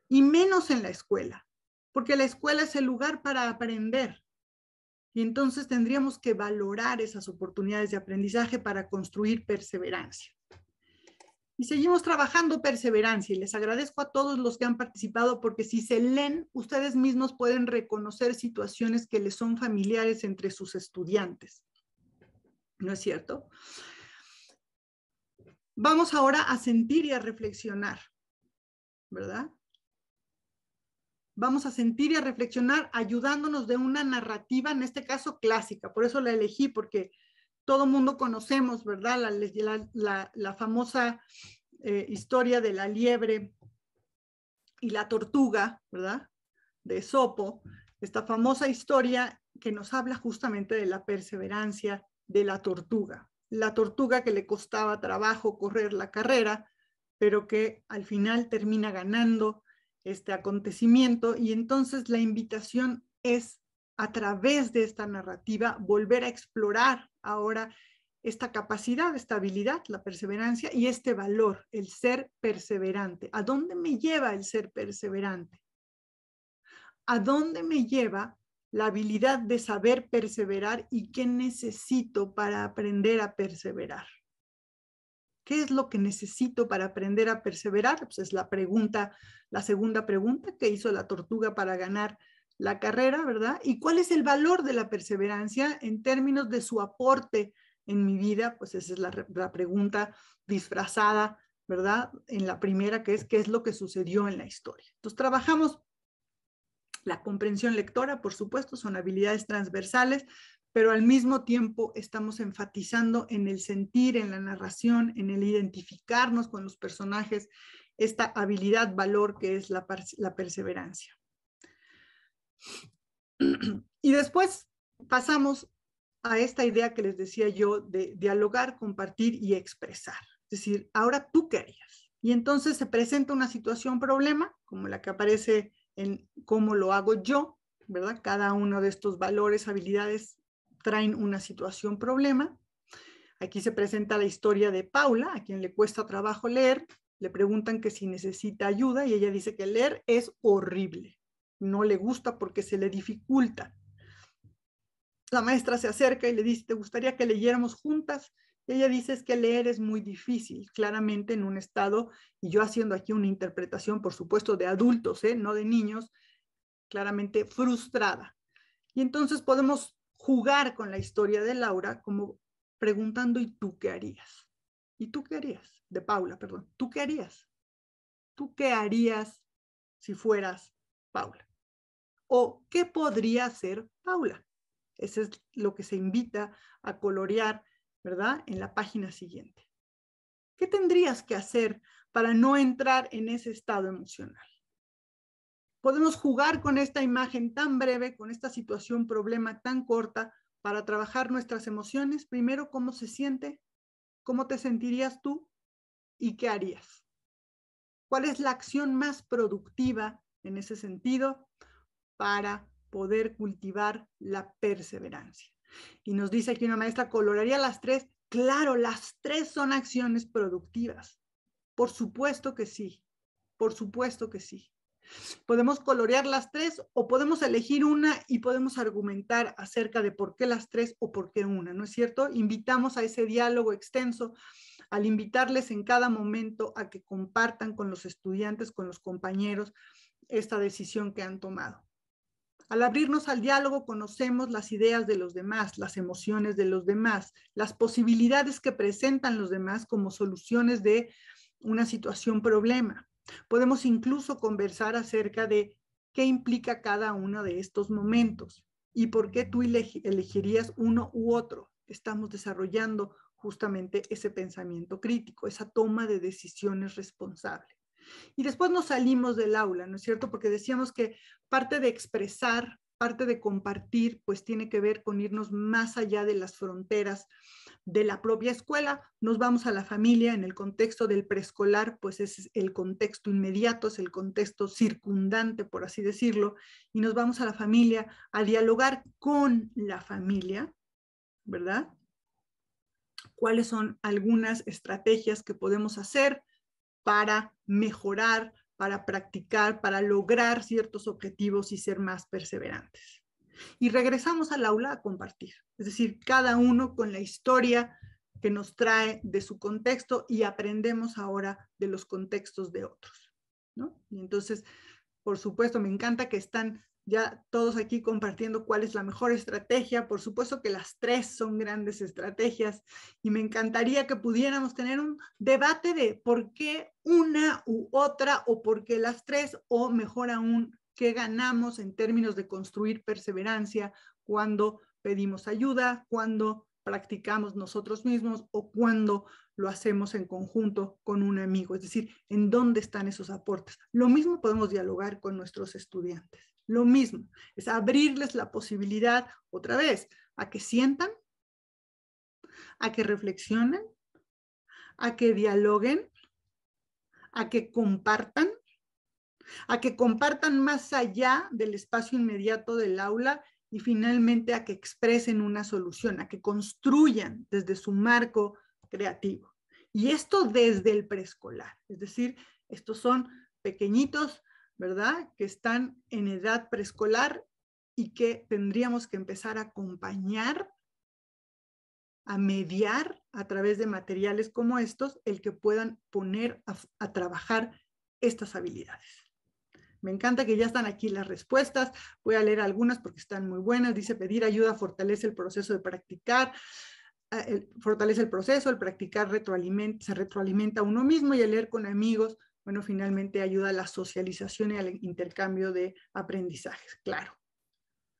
y menos en la escuela, porque la escuela es el lugar para aprender. Y entonces tendríamos que valorar esas oportunidades de aprendizaje para construir perseverancia. Y seguimos trabajando perseverancia y les agradezco a todos los que han participado porque si se leen, ustedes mismos pueden reconocer situaciones que les son familiares entre sus estudiantes. ¿No es cierto? Vamos ahora a sentir y a reflexionar, ¿verdad? Vamos a sentir y a reflexionar ayudándonos de una narrativa, en este caso clásica, por eso la elegí, porque todo mundo conocemos, ¿verdad? La famosa historia de la liebre y la tortuga, ¿verdad? De Esopo, esta famosa historia que nos habla justamente de la perseverancia de la tortuga que le costaba trabajo correr la carrera, pero que al final termina ganando este acontecimiento y entonces la invitación es a través de esta narrativa volver a explorar ahora esta capacidad, esta habilidad, la perseverancia y este valor, el ser perseverante. ¿A dónde me lleva el ser perseverante? ¿A dónde me lleva la habilidad de saber perseverar y qué necesito para aprender a perseverar? ¿Qué es lo que necesito para aprender a perseverar? Pues es la segunda pregunta que hizo la tortuga para ganar la carrera, ¿verdad? ¿Y cuál es el valor de la perseverancia en términos de su aporte en mi vida? Pues esa es la pregunta disfrazada, ¿verdad? En la primera, que es ¿qué es lo que sucedió en la historia? Entonces trabajamos la comprensión lectora, por supuesto, son habilidades transversales, pero al mismo tiempo estamos enfatizando en el sentir, en la narración, en el identificarnos con los personajes, esta habilidad, valor que es la perseverancia. Y después pasamos a esta idea que les decía yo de dialogar, compartir y expresar. Es decir, ahora tú qué harías. Y entonces se presenta una situación problema, como la que aparece en cómo lo hago yo, ¿verdad? Cada uno de estos valores, habilidades traen una situación problema. Aquí se presenta la historia de Paula, a quien le cuesta trabajo leer. Le preguntan que si necesita ayuda y ella dice que leer es horrible. No le gusta porque se le dificulta. La maestra se acerca y le dice, ¿te gustaría que leyéramos juntas? Y ella dice, es que leer es muy difícil, claramente en un estado, y yo haciendo aquí una interpretación, por supuesto, de adultos, no de niños, claramente frustrada. Y entonces podemos jugar con la historia de Laura como preguntando, ¿y tú qué harías? ¿Y tú qué harías? De Paula, perdón. ¿Tú qué harías? ¿Tú qué harías si fueras Paula? ¿O qué podría hacer Paula? Eso es lo que se invita a colorear, ¿verdad? En la página siguiente. ¿Qué tendrías que hacer para no entrar en ese estado emocional? Podemos jugar con esta imagen tan breve, con esta situación, problema tan corta, para trabajar nuestras emociones. Primero, ¿cómo se siente? ¿Cómo te sentirías tú? ¿Y qué harías? ¿Cuál es la acción más productiva en ese sentido para poder cultivar la perseverancia? Y nos dice aquí una maestra, ¿coloraría las tres? Claro, las tres son acciones productivas. Por supuesto que sí. Por supuesto que sí. Podemos colorear las tres o podemos elegir una y podemos argumentar acerca de por qué las tres o por qué una, ¿no es cierto? Invitamos a ese diálogo extenso al invitarles en cada momento a que compartan con los estudiantes, con los compañeros, esta decisión que han tomado. Al abrirnos al diálogo, conocemos las ideas de los demás, las emociones de los demás, las posibilidades que presentan los demás como soluciones de una situación problema. Podemos incluso conversar acerca de qué implica cada uno de estos momentos y por qué tú elegirías uno u otro. Estamos desarrollando justamente ese pensamiento crítico, esa toma de decisiones responsable. Y después nos salimos del aula, ¿no es cierto? Porque decíamos que parte de expresar, parte de compartir, pues tiene que ver con irnos más allá de las fronteras de la propia escuela. Nos vamos a la familia, en el contexto del preescolar, pues es el contexto inmediato, es el contexto circundante, por así decirlo, y nos vamos a la familia a dialogar con la familia, ¿verdad? ¿Cuáles son algunas estrategias que podemos hacer para mejorar, para practicar, para lograr ciertos objetivos y ser más perseverantes? Y regresamos al aula a compartir, es decir, cada uno con la historia que nos trae de su contexto y aprendemos ahora de los contextos de otros, ¿no? Y entonces, por supuesto, me encanta que están ya todos aquí compartiendo cuál es la mejor estrategia. Por supuesto que las tres son grandes estrategias y me encantaría que pudiéramos tener un debate de por qué una u otra o por qué las tres, o mejor aún, qué ganamos en términos de construir perseverancia cuando pedimos ayuda, cuando practicamos nosotros mismos o cuando lo hacemos en conjunto con un amigo. Es decir, ¿en dónde están esos aportes? Lo mismo podemos dialogar con nuestros estudiantes. Lo mismo, es abrirles la posibilidad, otra vez, a que sientan, a que reflexionen, a que dialoguen, a que compartan más allá del espacio inmediato del aula y finalmente a que expresen una solución, a que construyan desde su marco creativo. Y esto desde el preescolar, es decir, estos son pequeñitos, ¿verdad?, que están en edad preescolar y que tendríamos que empezar a acompañar, a mediar a través de materiales como estos, el que puedan poner a trabajar estas habilidades. Me encanta que ya están aquí las respuestas. Voy a leer algunas porque están muy buenas. Dice, pedir ayuda fortalece el proceso de practicar, fortalece el proceso, el practicar se retroalimenta a uno mismo y el leer con amigos, bueno, finalmente ayuda a la socialización y al intercambio de aprendizajes. Claro,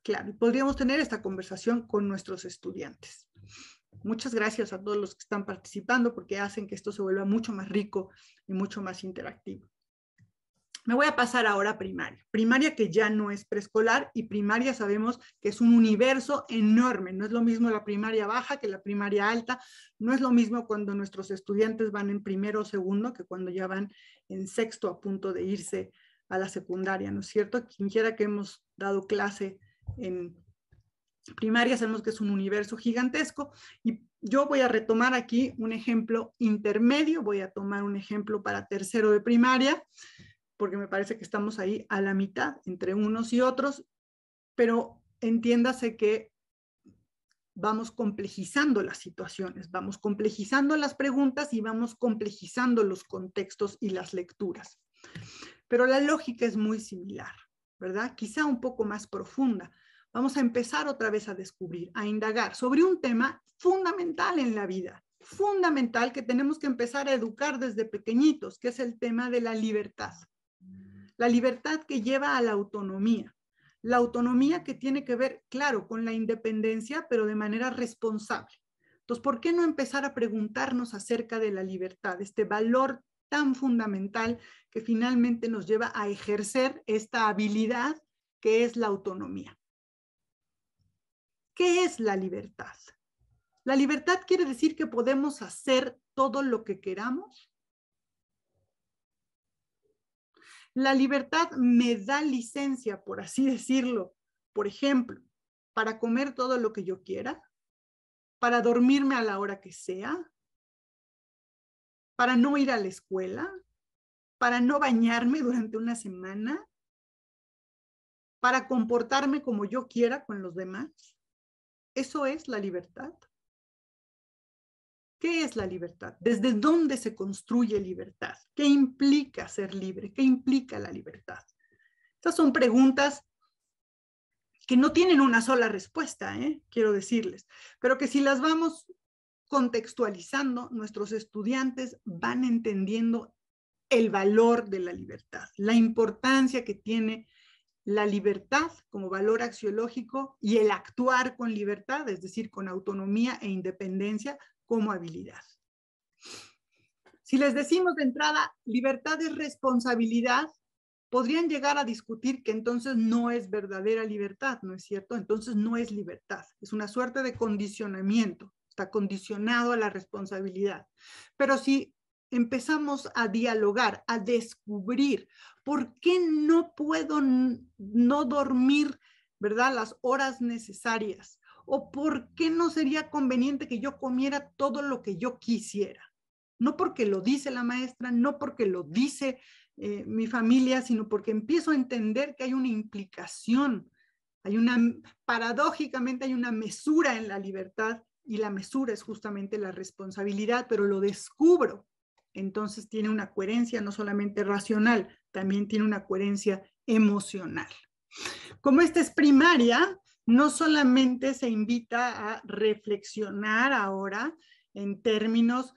claro. Y podríamos tener esta conversación con nuestros estudiantes. Muchas gracias a todos los que están participando porque hacen que esto se vuelva mucho más rico y mucho más interactivo. Me voy a pasar ahora a primaria. Primaria que ya no es preescolar, y primaria sabemos que es un universo enorme. No es lo mismo la primaria baja que la primaria alta. No es lo mismo cuando nuestros estudiantes van en primero o segundo que cuando ya van en sexto a punto de irse a la secundaria, ¿no es cierto? Quien quiera que hemos dado clase en primaria sabemos que es un universo gigantesco, y yo voy a retomar aquí un ejemplo intermedio. Voy a tomar un ejemplo para tercero de primaria, porque me parece que estamos ahí a la mitad entre unos y otros, pero entiéndase que vamos complejizando las situaciones, vamos complejizando las preguntas y vamos complejizando los contextos y las lecturas. Pero la lógica es muy similar, ¿verdad? Quizá un poco más profunda. Vamos a empezar otra vez a descubrir, a indagar sobre un tema fundamental en la vida, fundamental, que tenemos que empezar a educar desde pequeñitos, que es el tema de la libertad. La libertad que lleva a la autonomía que tiene que ver, claro, con la independencia, pero de manera responsable. Entonces, ¿por qué no empezar a preguntarnos acerca de la libertad, este valor tan fundamental que finalmente nos lleva a ejercer esta habilidad que es la autonomía? ¿Qué es la libertad? ¿La libertad quiere decir que podemos hacer todo lo que queramos? La libertad me da licencia, por así decirlo, por ejemplo, para comer todo lo que yo quiera, para dormirme a la hora que sea, para no ir a la escuela, para no bañarme durante una semana, para comportarme como yo quiera con los demás. ¿Eso es la libertad? ¿Qué es la libertad? ¿Desde dónde se construye libertad? ¿Qué implica ser libre? ¿Qué implica la libertad? Estas son preguntas que no tienen una sola respuesta, quiero decirles, pero que si las vamos contextualizando, nuestros estudiantes van entendiendo el valor de la libertad, la importancia que tiene la libertad como valor axiológico y el actuar con libertad, es decir, con autonomía e independencia como habilidad. Si les decimos de entrada, libertad es responsabilidad, podrían llegar a discutir que entonces no es verdadera libertad, ¿no es cierto? Entonces no es libertad, es una suerte de condicionamiento, está condicionado a la responsabilidad. Pero si empezamos a dialogar, a descubrir por qué no puedo no dormir, ¿verdad?, las horas necesarias, o por qué no sería conveniente que yo comiera todo lo que yo quisiera. No porque lo dice la maestra, no porque lo dice mi familia, sino porque empiezo a entender que hay una implicación, paradójicamente hay una mesura en la libertad, y la mesura es justamente la responsabilidad, pero lo descubro. Entonces tiene una coherencia no solamente racional, también tiene una coherencia emocional. Como esta es primaria, no solamente se invita a reflexionar ahora en términos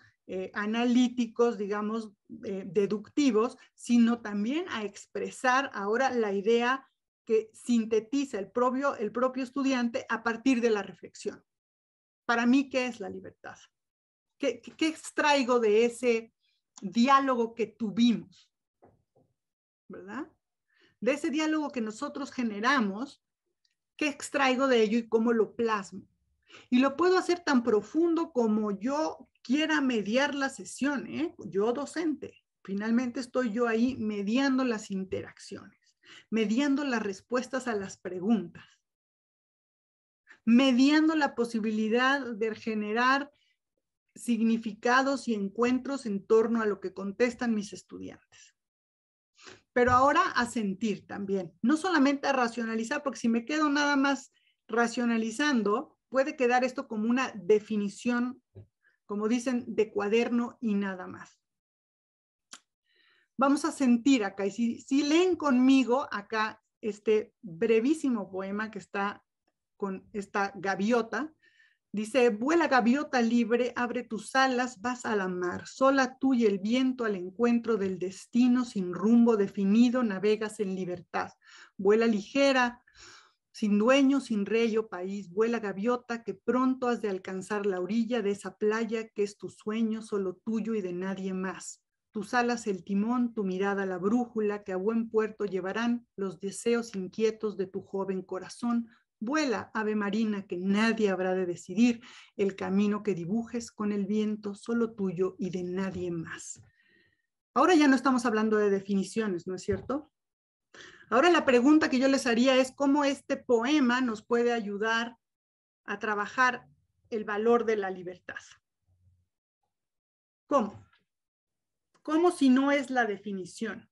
analíticos, digamos, deductivos, sino también a expresar ahora la idea que sintetiza el propio estudiante a partir de la reflexión. Para mí, ¿qué es la libertad? ¿Qué extraigo de ese diálogo que tuvimos? ¿Verdad? De ese diálogo que nosotros generamos, ¿qué extraigo de ello y cómo lo plasmo? Y lo puedo hacer tan profundo como yo quiera mediar la sesión, yo docente. Finalmente estoy yo ahí mediando las interacciones, mediando las respuestas a las preguntas, mediando la posibilidad de generar significados y encuentros en torno a lo que contestan mis estudiantes. Pero ahora a sentir también, no solamente a racionalizar, porque si me quedo nada más racionalizando, puede quedar esto como una definición, como dicen, de cuaderno y nada más. Vamos a sentir acá, y si leen conmigo acá este brevísimo poema que está con esta gaviota, dice: vuela gaviota libre, abre tus alas, vas a la mar, sola tú y el viento al encuentro del destino, sin rumbo definido, navegas en libertad. Vuela ligera, sin dueño, sin rey o país, vuela gaviota que pronto has de alcanzar la orilla de esa playa que es tu sueño, solo tuyo y de nadie más. tus alas el timón, tu mirada la brújula, que a buen puerto llevarán los deseos inquietos de tu joven corazón. Vuela, ave marina, que nadie habrá de decidir el camino que dibujes con el viento, solo tuyo y de nadie más. Ahora ya no estamos hablando de definiciones, ¿no es cierto? Ahora la pregunta que yo les haría es cómo este poema nos puede ayudar a trabajar el valor de la libertad. ¿Cómo? ¿Cómo si no es la definición?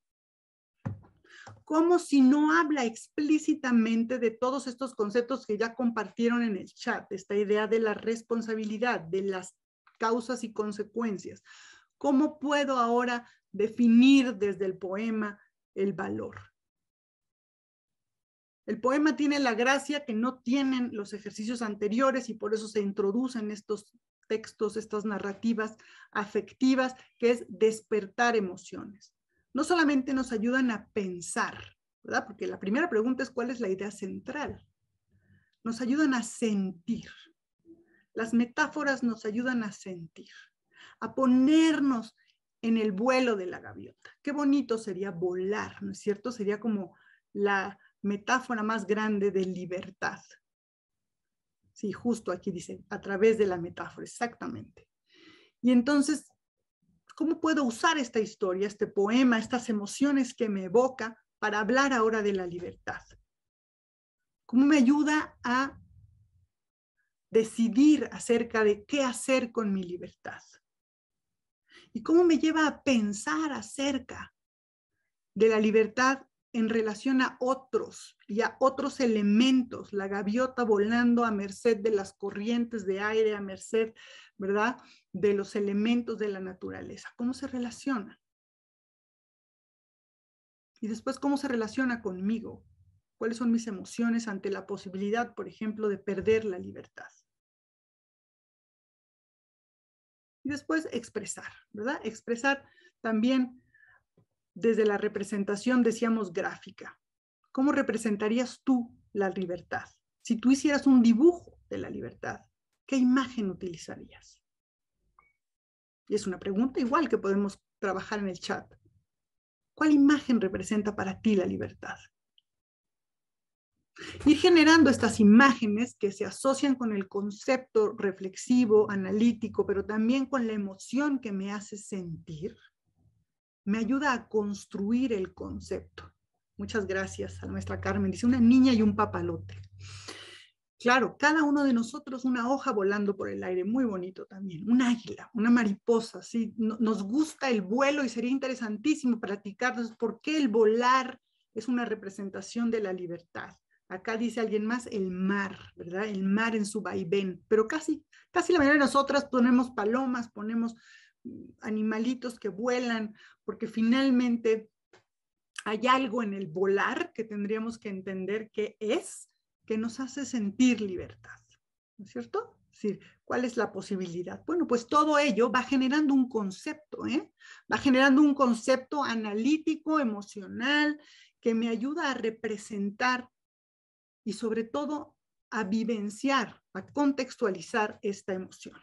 ¿Cómo si no habla explícitamente de todos estos conceptos que ya compartieron en el chat? Esta idea de la responsabilidad, de las causas y consecuencias. ¿Cómo puedo ahora definir desde el poema el valor? El poema tiene la gracia que no tienen los ejercicios anteriores y por eso se introducen estos textos, estas narrativas afectivas, que es despertar emociones. No solamente nos ayudan a pensar, ¿verdad? Porque la primera pregunta es ¿cuál es la idea central? Nos ayudan a sentir. Las metáforas nos ayudan a sentir, a ponernos en el vuelo de la gaviota. Qué bonito sería volar, ¿no es cierto? Sería como la metáfora más grande de libertad. Sí, justo aquí dice, a través de la metáfora, exactamente. Y entonces, ¿cómo puedo usar esta historia, este poema, estas emociones que me evoca para hablar ahora de la libertad? ¿Cómo me ayuda a decidir acerca de qué hacer con mi libertad? ¿Y cómo me lleva a pensar acerca de la libertad en relación a otros y a otros elementos? La gaviota volando a merced de las corrientes de aire, a merced, ¿verdad?, de los elementos de la naturaleza. ¿Cómo se relaciona? Y después, ¿cómo se relaciona conmigo? ¿Cuáles son mis emociones ante la posibilidad, por ejemplo, de perder la libertad? Y después expresar, ¿verdad? Expresar también desde la representación, decíamos, gráfica. ¿Cómo representarías tú la libertad? Si tú hicieras un dibujo de la libertad, ¿qué imagen utilizarías? Y es una pregunta igual que podemos trabajar en el chat. ¿Cuál imagen representa para ti la libertad? Ir generando estas imágenes que se asocian con el concepto reflexivo, analítico, pero también con la emoción que me hace sentir, me ayuda a construir el concepto. Muchas gracias a la maestra Carmen. Dice, una niña y un papalote. Claro, cada uno de nosotros una hoja volando por el aire, muy bonito también. Un águila, una mariposa, ¿sí? Nos gusta el vuelo y sería interesantísimo platicarnos por qué el volar es una representación de la libertad. Acá dice alguien más, el mar, ¿verdad? El mar en su vaivén. Pero casi la mayoría de nosotras ponemos palomas, ponemos animalitos que vuelan, porque finalmente hay algo en el volar que tendríamos que entender qué es, que nos hace sentir libertad, ¿no es cierto? Es decir, ¿cuál es la posibilidad? Bueno, pues todo ello va generando un concepto, va generando un concepto analítico, emocional, que me ayuda a representar y sobre todo a vivenciar, a contextualizar esta emoción.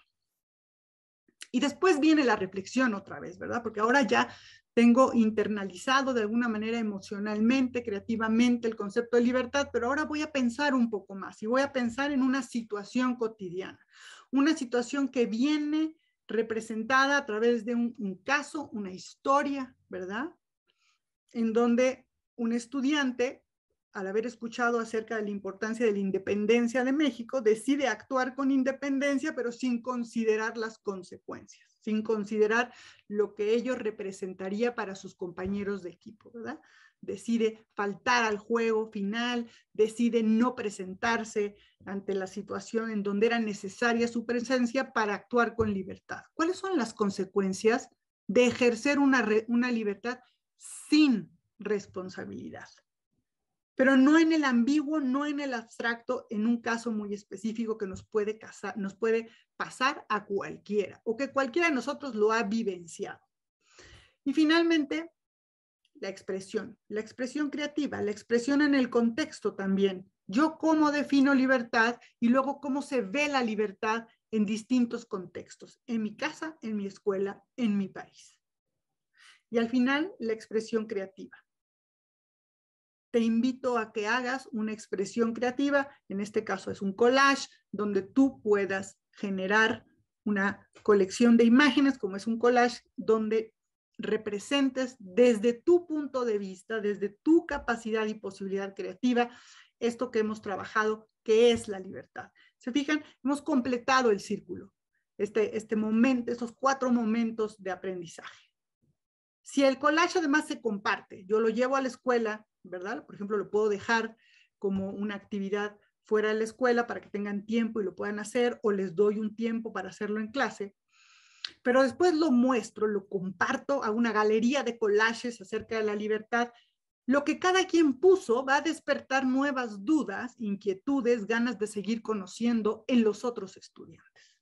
Y después viene la reflexión otra vez, ¿verdad? Porque ahora ya tengo internalizado de alguna manera emocionalmente, creativamente el concepto de libertad, pero ahora voy a pensar un poco más y voy a pensar en una situación cotidiana, una situación que viene representada a través de un caso, una historia, ¿verdad? En donde un estudiante, al haber escuchado acerca de la importancia de la independencia de México, decide actuar con independencia, pero sin considerar las consecuencias, sin considerar lo que ello representaría para sus compañeros de equipo, ¿verdad? Decide faltar al juego final, decide no presentarse ante la situación en donde era necesaria su presencia para actuar con libertad. ¿Cuáles son las consecuencias de ejercer una libertad sin responsabilidad? Pero no en el ambiguo, no en el abstracto, en un caso muy específico que nos puede pasar a cualquiera, o que cualquiera de nosotros lo ha vivenciado. Y finalmente, la expresión creativa, la expresión en el contexto también. Yo cómo defino libertad y luego cómo se ve la libertad en distintos contextos, en mi casa, en mi escuela, en mi país. Y al final, la expresión creativa. Te invito a que hagas una expresión creativa, en este caso es un collage, donde tú puedas generar una colección de imágenes, como es un collage, donde representes desde tu punto de vista, desde tu capacidad y posibilidad creativa, esto que hemos trabajado, que es la libertad. ¿Se fijan? Hemos completado el círculo, este momento, estos 4 momentos de aprendizaje. Si el collage además se comparte, yo lo llevo a la escuela, ¿verdad? Por ejemplo, lo puedo dejar como una actividad fuera de la escuela para que tengan tiempo y lo puedan hacer, o les doy un tiempo para hacerlo en clase. Pero después lo muestro, lo comparto a una galería de collages acerca de la libertad. Lo que cada quien puso va a despertar nuevas dudas, inquietudes, ganas de seguir conociendo en los otros estudiantes.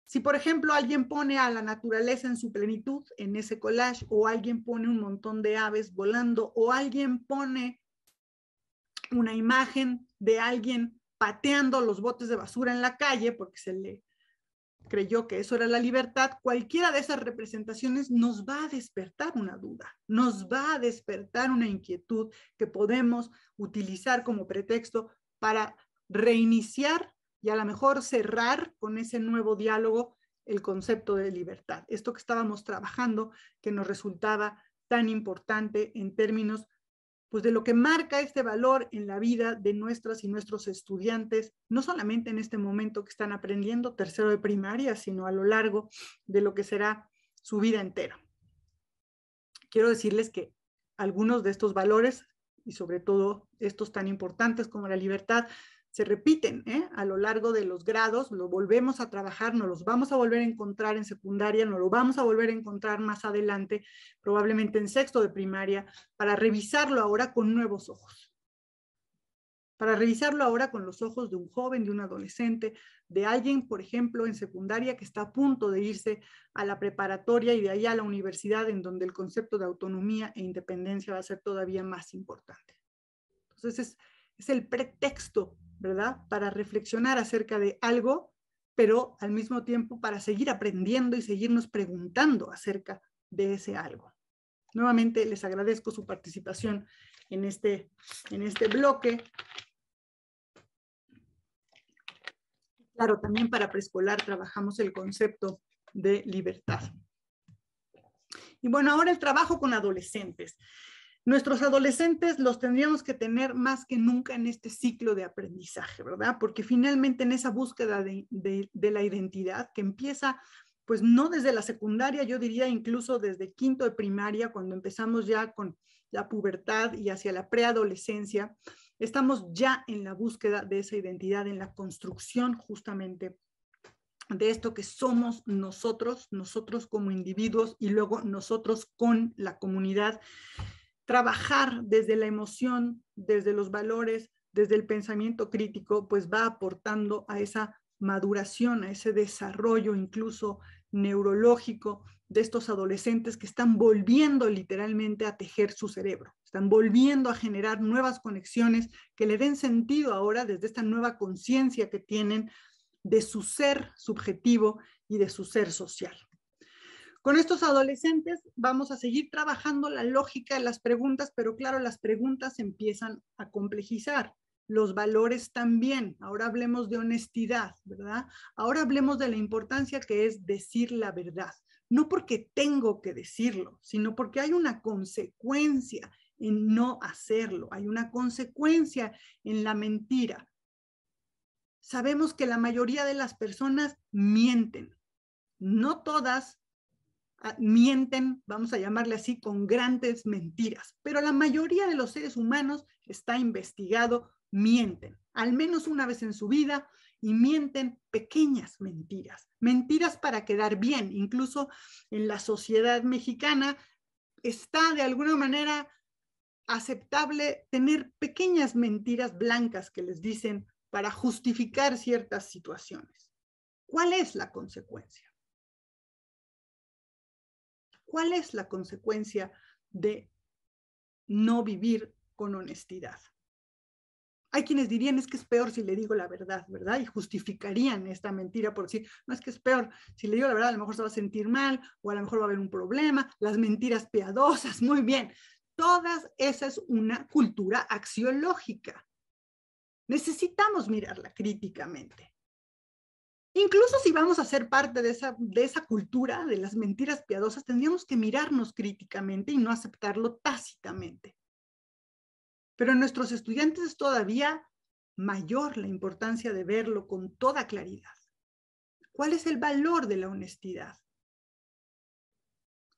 Si, por ejemplo, alguien pone a la naturaleza en su plenitud en ese collage, o alguien pone un montón de aves volando, o alguien pone una imagen de alguien pateando los botes de basura en la calle porque se le creyó que eso era la libertad, cualquiera de esas representaciones nos va a despertar una duda, nos va a despertar una inquietud que podemos utilizar como pretexto para reiniciar y a lo mejor cerrar con ese nuevo diálogo el concepto de libertad. Esto que estábamos trabajando, que nos resultaba tan importante en términos pues, de lo que marca este valor en la vida de nuestras y nuestros estudiantes, no solamente en este momento que están aprendiendo tercero de primaria, sino a lo largo de lo que será su vida entera. Quiero decirles que algunos de estos valores, y sobre todo estos tan importantes como la libertad, se repiten a lo largo de los grados, lo volvemos a trabajar, nos los vamos a volver a encontrar en secundaria, nos lo vamos a volver a encontrar más adelante, probablemente en sexto de primaria, para revisarlo ahora con nuevos ojos. Para revisarlo ahora con los ojos de un joven, de un adolescente, de alguien, por ejemplo, en secundaria que está a punto de irse a la preparatoria y de ahí a la universidad, en donde el concepto de autonomía e independencia va a ser todavía más importante. Entonces, es el pretexto, ¿verdad?, para reflexionar acerca de algo, pero al mismo tiempo para seguir aprendiendo y seguirnos preguntando acerca de ese algo. Nuevamente les agradezco su participación en este bloque. Claro, también para preescolar trabajamos el concepto de libertad. Y bueno, ahora el trabajo con adolescentes. Nuestros adolescentes los tendríamos que tener más que nunca en este ciclo de aprendizaje, ¿verdad? Porque finalmente en esa búsqueda de la identidad que empieza, pues no desde la secundaria, yo diría incluso desde quinto de primaria, cuando empezamos ya con la pubertad y hacia la preadolescencia, estamos ya en la búsqueda de esa identidad, en la construcción justamente de esto que somos nosotros como individuos y luego nosotros con la comunidad. Trabajar desde la emoción, desde los valores, desde el pensamiento crítico, pues va aportando a esa maduración, a ese desarrollo incluso neurológico de estos adolescentes que están volviendo literalmente a tejer su cerebro, están volviendo a generar nuevas conexiones que le den sentido ahora desde esta nueva conciencia que tienen de su ser subjetivo y de su ser social. Con estos adolescentes vamos a seguir trabajando la lógica de las preguntas, pero claro, las preguntas empiezan a complejizar. Los valores también. Ahora hablemos de honestidad, ¿verdad? Ahora hablemos de la importancia que es decir la verdad. No porque tengo que decirlo, sino porque hay una consecuencia en no hacerlo. Hay una consecuencia en la mentira. Sabemos que la mayoría de las personas mienten. No todas mienten, vamos a llamarle así, con grandes mentiras, pero la mayoría de los seres humanos, está investigado, mienten, al menos una vez en su vida, y mienten pequeñas mentiras, mentiras para quedar bien. Incluso en la sociedad mexicana está de alguna manera aceptable tener pequeñas mentiras blancas que les dicen para justificar ciertas situaciones. ¿Cuál es la consecuencia? ¿Cuál es la consecuencia de no vivir con honestidad? Hay quienes dirían, es que es peor si le digo la verdad, ¿verdad? Y justificarían esta mentira por decir, no, es que es peor, si le digo la verdad, a lo mejor se va a sentir mal, o a lo mejor va a haber un problema, las mentiras piadosas, muy bien. Todas esa es una cultura axiológica. Necesitamos mirarla críticamente. Incluso si vamos a ser parte de esa cultura de las mentiras piadosas, tendríamos que mirarnos críticamente y no aceptarlo tácitamente. Pero en nuestros estudiantes es todavía mayor la importancia de verlo con toda claridad. ¿Cuál es el valor de la honestidad?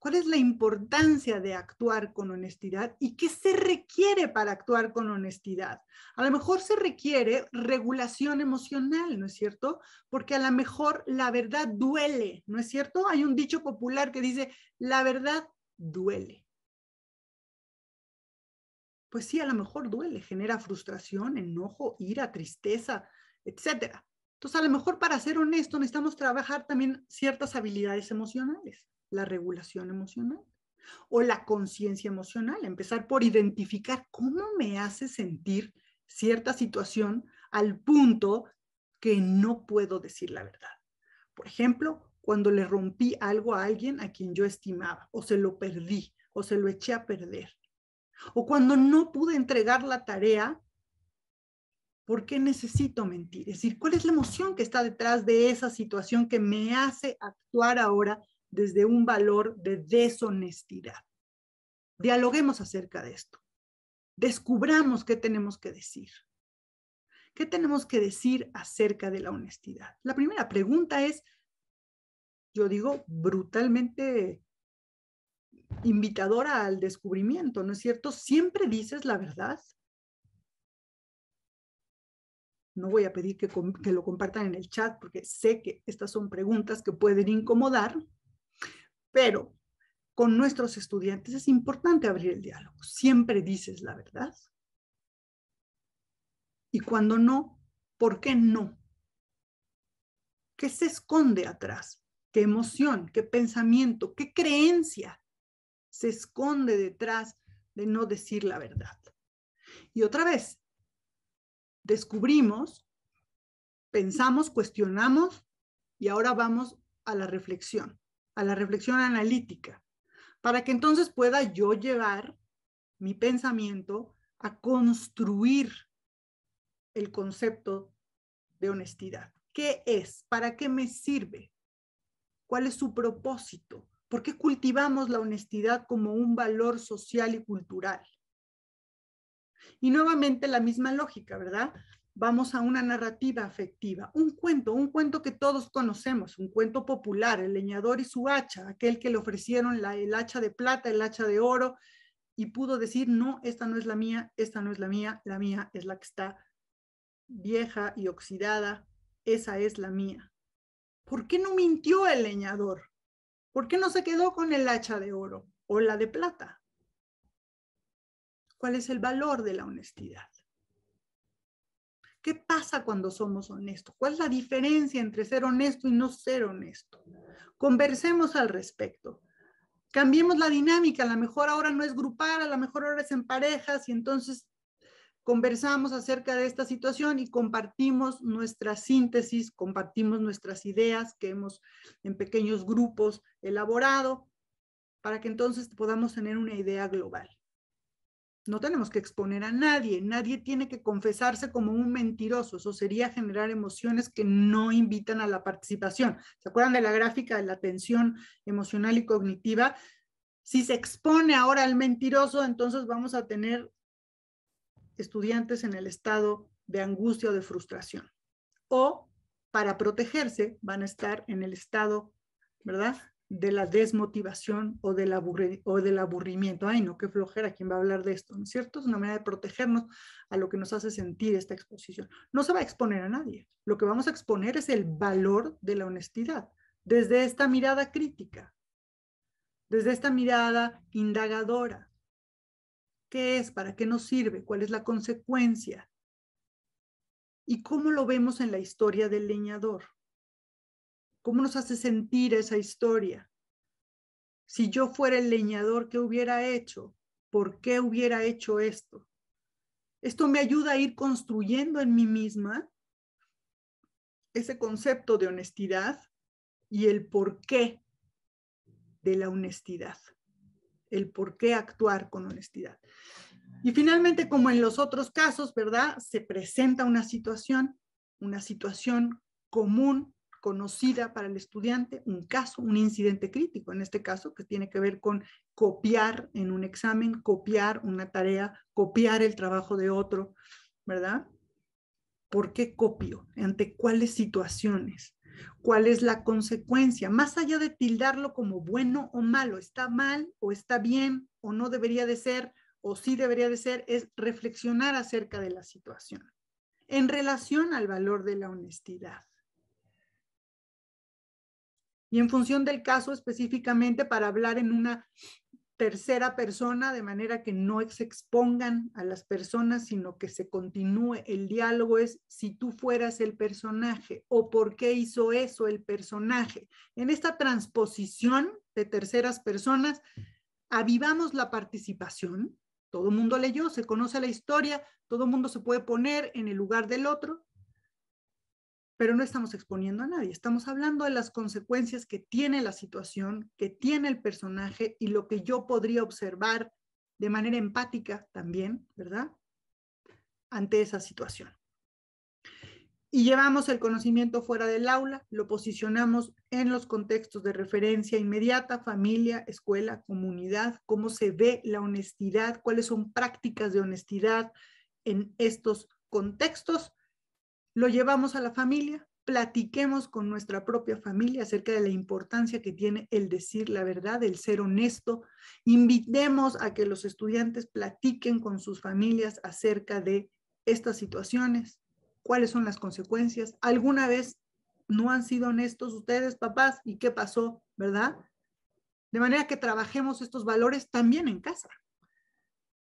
¿Cuál es la importancia de actuar con honestidad? ¿Y qué se requiere para actuar con honestidad? A lo mejor se requiere regulación emocional, ¿no es cierto? Porque a lo mejor la verdad duele, ¿no es cierto? Hay un dicho popular que dice, la verdad duele. Pues sí, a lo mejor duele, genera frustración, enojo, ira, tristeza, etc. Entonces, a lo mejor para ser honesto necesitamos trabajar también ciertas habilidades emocionales, la regulación emocional o la conciencia emocional, empezar por identificar cómo me hace sentir cierta situación al punto que no puedo decir la verdad. Por ejemplo, cuando le rompí algo a alguien a quien yo estimaba, o se lo perdí, o se lo eché a perder. O cuando no pude entregar la tarea, ¿por qué necesito mentir? Es decir, ¿cuál es la emoción que está detrás de esa situación que me hace actuar ahora desde un valor de deshonestidad? Dialoguemos acerca de esto. Descubramos qué tenemos que decir. ¿Qué tenemos que decir acerca de la honestidad? La primera pregunta es, yo digo, brutalmente invitadora al descubrimiento, ¿no es cierto? ¿Siempre dices la verdad? No voy a pedir que lo compartan en el chat porque sé que estas son preguntas que pueden incomodar, pero con nuestros estudiantes es importante abrir el diálogo. ¿Siempre dices la verdad? Y cuando no, ¿por qué no? ¿Qué se esconde atrás? ¿Qué emoción, qué pensamiento, qué creencia se esconde detrás de no decir la verdad? Y otra vez, descubrimos, pensamos, cuestionamos y ahora vamos a la reflexión analítica, para que entonces pueda yo llevar mi pensamiento a construir el concepto de honestidad. ¿Qué es? ¿Para qué me sirve? ¿Cuál es su propósito? ¿Por qué cultivamos la honestidad como un valor social y cultural? Y nuevamente la misma lógica, ¿verdad? Vamos a una narrativa afectiva, un cuento que todos conocemos, un cuento popular, el leñador y su hacha, aquel que le ofrecieron el hacha de plata, el hacha de oro, y pudo decir, no, esta no es la mía, esta no es la mía es la que está vieja y oxidada, esa es la mía. ¿Por qué no mintió el leñador? ¿Por qué no se quedó con el hacha de oro o la de plata? ¿Cuál es el valor de la honestidad? ¿Qué pasa cuando somos honestos? ¿Cuál es la diferencia entre ser honesto y no ser honesto? Conversemos al respecto. Cambiemos la dinámica, a lo mejor ahora no es grupal, a lo mejor ahora es en parejas y entonces conversamos acerca de esta situación y compartimos nuestra síntesis, compartimos nuestras ideas que hemos en pequeños grupos elaborado para que entonces podamos tener una idea global. No tenemos que exponer a nadie, nadie tiene que confesarse como un mentiroso, eso sería generar emociones que no invitan a la participación. ¿Se acuerdan de la gráfica de la tensión emocional y cognitiva? Si se expone ahora al mentiroso, entonces vamos a tener estudiantes en el estado de angustia o de frustración. O para protegerse van a estar en el estado, ¿verdad?, de la desmotivación o del aburrimiento. Ay, no, qué flojera, ¿quién va a hablar de esto? ¿No es cierto? Es una manera de protegernos a lo que nos hace sentir esta exposición. No se va a exponer a nadie. Lo que vamos a exponer es el valor de la honestidad, desde esta mirada crítica, desde esta mirada indagadora. ¿Qué es? ¿Para qué nos sirve? ¿Cuál es la consecuencia? ¿Y cómo lo vemos en la historia del leñador? ¿Cómo nos hace sentir esa historia? Si yo fuera el leñador, ¿qué hubiera hecho? ¿Por qué hubiera hecho esto? Esto me ayuda a ir construyendo en mí misma ese concepto de honestidad y el porqué de la honestidad, el por qué actuar con honestidad. Y finalmente, como en los otros casos, ¿verdad? Se presenta una situación común, conocida para el estudiante, un caso, un incidente crítico, en este caso, que tiene que ver con copiar en un examen, copiar una tarea, copiar el trabajo de otro, ¿verdad? ¿Por qué copio? ¿Ante cuáles situaciones? ¿Cuál es la consecuencia? Más allá de tildarlo como bueno o malo, está mal o está bien o no debería de ser o sí debería de ser, es reflexionar acerca de la situación en relación al valor de la honestidad. Y en función del caso específicamente para hablar en una tercera persona, de manera que no se expongan a las personas, sino que se continúe el diálogo, es si tú fueras el personaje o por qué hizo eso el personaje. En esta transposición de terceras personas, avivamos la participación. Todo el mundo leyó, se conoce la historia, todo el mundo se puede poner en el lugar del otro, pero no estamos exponiendo a nadie, estamos hablando de las consecuencias que tiene la situación, que tiene el personaje y lo que yo podría observar de manera empática también, ¿verdad? Ante esa situación. Y llevamos el conocimiento fuera del aula, lo posicionamos en los contextos de referencia inmediata, familia, escuela, comunidad, cómo se ve la honestidad, cuáles son prácticas de honestidad en estos contextos. Lo llevamos a la familia, platiquemos con nuestra propia familia acerca de la importancia que tiene el decir la verdad, el ser honesto. Invitemos a que los estudiantes platiquen con sus familias acerca de estas situaciones. ¿Cuáles son las consecuencias? ¿Alguna vez no han sido honestos ustedes, papás? ¿Y qué pasó? ¿Verdad? De manera que trabajemos estos valores también en casa,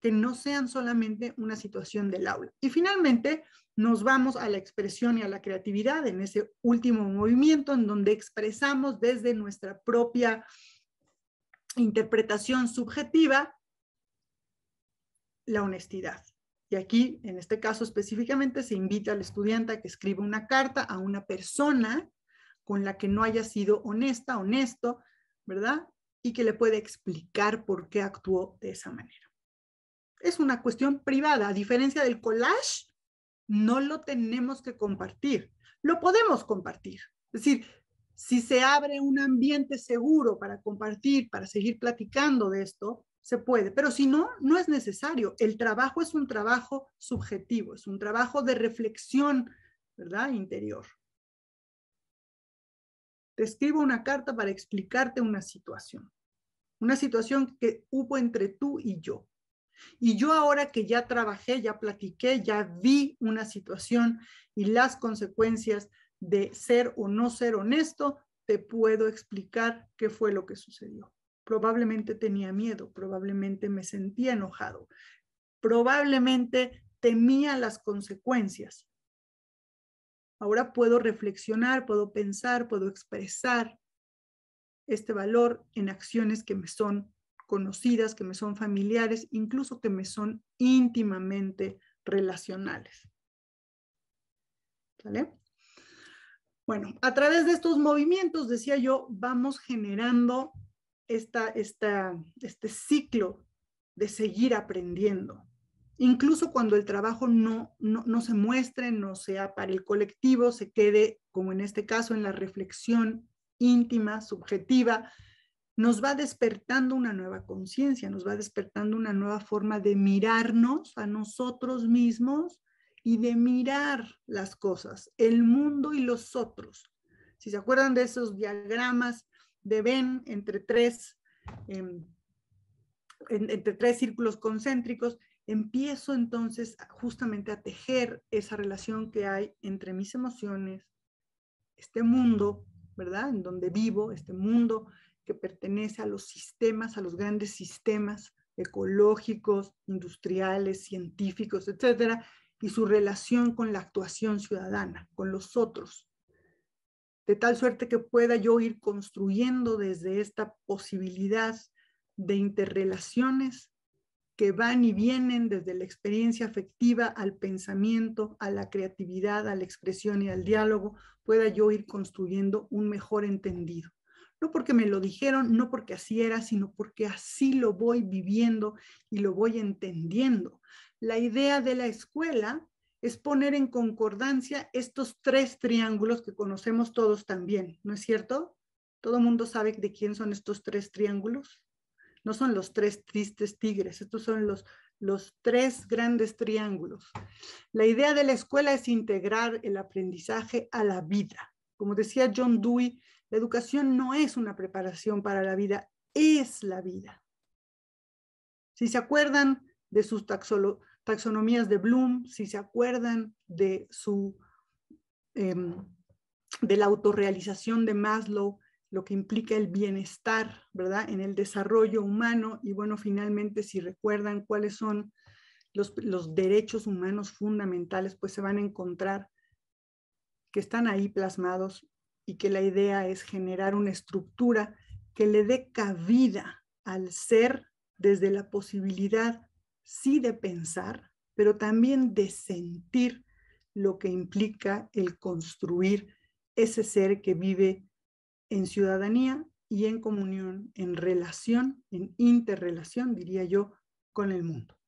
que no sean solamente una situación del aula. Y finalmente nos vamos a la expresión y a la creatividad en ese último movimiento en donde expresamos desde nuestra propia interpretación subjetiva la honestidad. Y aquí, en este caso específicamente, se invita al estudiante a que escriba una carta a una persona con la que no haya sido honesta, honesto, ¿verdad? Y que le pueda explicar por qué actuó de esa manera. Es una cuestión privada, a diferencia del collage, no lo tenemos que compartir, lo podemos compartir. Es decir, si se abre un ambiente seguro para compartir, para seguir platicando de esto, se puede, pero si no, no es necesario. El trabajo es un trabajo subjetivo, es un trabajo de reflexión, ¿verdad? Interior. Te escribo una carta para explicarte una situación que hubo entre tú y yo. Y yo ahora que ya trabajé, ya platiqué, ya vi una situación y las consecuencias de ser o no ser honesto, te puedo explicar qué fue lo que sucedió. Probablemente tenía miedo, probablemente me sentía enojado, probablemente temía las consecuencias. Ahora puedo reflexionar, puedo pensar, puedo expresar este valor en acciones que me son conocidas, que me son familiares, incluso que me son íntimamente relacionales. ¿Vale? Bueno, a través de estos movimientos, decía yo, vamos generando este ciclo de seguir aprendiendo. Incluso cuando el trabajo no se muestre, no sea para el colectivo, se quede, como en este caso, en la reflexión íntima, subjetiva, nos va despertando una nueva conciencia, nos va despertando una nueva forma de mirarnos a nosotros mismos y de mirar las cosas, el mundo y los otros. Si se acuerdan de esos diagramas de Venn entre tres círculos concéntricos, empiezo entonces justamente a tejer esa relación que hay entre mis emociones, este mundo, ¿verdad? En donde vivo, este mundo que pertenece a los sistemas, a los grandes sistemas ecológicos, industriales, científicos, etcétera, y su relación con la actuación ciudadana, con los otros, de tal suerte que pueda yo ir construyendo desde esta posibilidad de interrelaciones que van y vienen desde la experiencia afectiva al pensamiento, a la creatividad, a la expresión y al diálogo, pueda yo ir construyendo un mejor entendido. No porque me lo dijeron, no porque así era, sino porque así lo voy viviendo y lo voy entendiendo. La idea de la escuela es poner en concordancia estos 3 triángulos que conocemos todos también, ¿no es cierto? ¿Todo el mundo sabe de quién son estos 3 triángulos? No son los 3 tristes tigres, estos son los 3 grandes triángulos. La idea de la escuela es integrar el aprendizaje a la vida. Como decía John Dewey, la educación no es una preparación para la vida, es la vida. Si se acuerdan de sus taxonomías de Bloom, si se acuerdan de de la autorrealización de Maslow, lo que implica el bienestar, ¿verdad?, en el desarrollo humano, y bueno, finalmente, si recuerdan cuáles son los derechos humanos fundamentales, pues se van a encontrar que están ahí plasmados y que la idea es generar una estructura que le dé cabida al ser desde la posibilidad, sí, de pensar, pero también de sentir lo que implica el construir ese ser que vive en ciudadanía y en comunión, en relación, en interrelación, diría yo, con el mundo.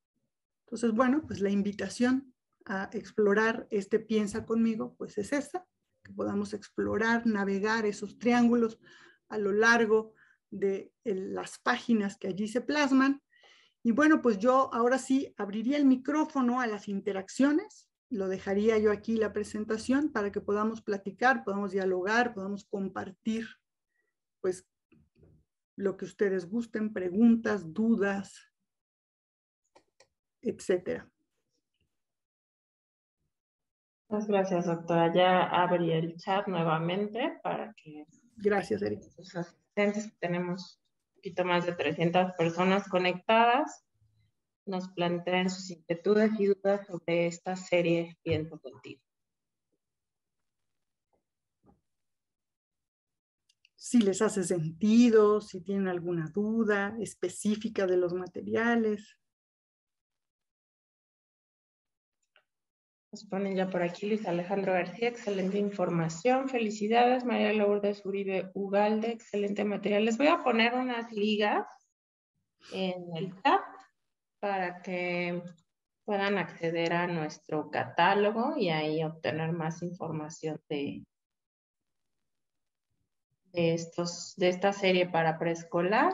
Entonces, bueno, pues la invitación a explorar este Piensa conmigo, pues es esta, que podamos explorar, navegar esos triángulos a lo largo de las páginas que allí se plasman. Y bueno, pues yo ahora sí abriría el micrófono a las interacciones, lo dejaría yo aquí la presentación para que podamos platicar, podamos dialogar, podamos compartir, pues, lo que ustedes gusten, preguntas, dudas, etcétera. Muchas gracias, doctora. Ya abrí el chat nuevamente para que Gracias, Erika. los asistentes, que tenemos un poquito más de 300 personas conectadas, nos planteen sus inquietudes y dudas sobre esta serie Pienso contigo. Si les hace sentido, si tienen alguna duda específica de los materiales. Nos ponen ya por aquí Luis Alejandro García, excelente información, felicidades. María Lourdes Uribe Ugalde, excelente material. Les voy a poner unas ligas en el chat para que puedan acceder a nuestro catálogo y ahí obtener más información de esta serie para preescolar.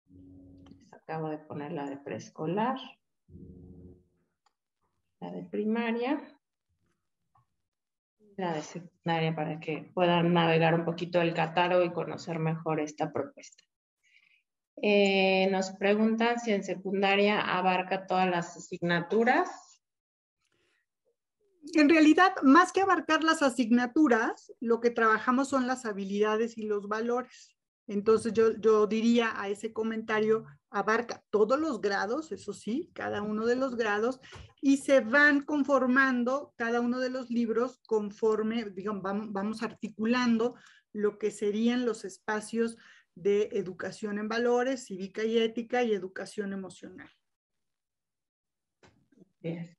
Les acabo de poner la de preescolar, la de primaria, la de secundaria, para que puedan navegar un poquito el catálogo y conocer mejor esta propuesta. Nos preguntan si en secundaria abarca todas las asignaturas. En realidad, más que abarcar las asignaturas, lo que trabajamos son las habilidades y los valores. Entonces yo diría a ese comentario, abarca todos los grados, eso sí, cada uno de los grados, y se van conformando cada uno de los libros conforme, digamos, vamos articulando lo que serían los espacios de educación en valores, cívica y ética y educación emocional. Bien.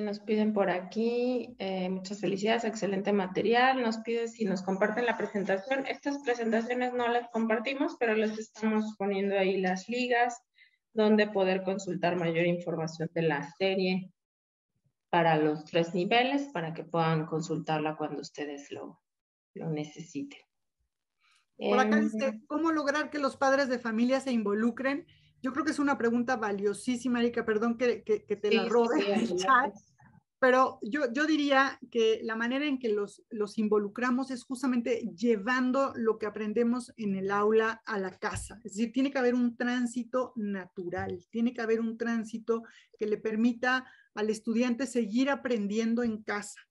Nos piden por aquí, muchas felicidades, excelente material. Nos pide si nos comparten la presentación. Estas presentaciones no las compartimos, pero les estamos poniendo ahí las ligas donde poder consultar mayor información de la serie para los 3 niveles, para que puedan consultarla cuando ustedes lo necesiten. Por acá dice, ¿cómo lograr que los padres de familia se involucren? Yo creo que es una pregunta valiosísima, Erika, perdón que te la robe en el chat, pero yo diría que la manera en que los involucramos es justamente llevando lo que aprendemos en el aula a la casa. Es decir, tiene que haber un tránsito natural, tiene que haber un tránsito que le permita al estudiante seguir aprendiendo en casa,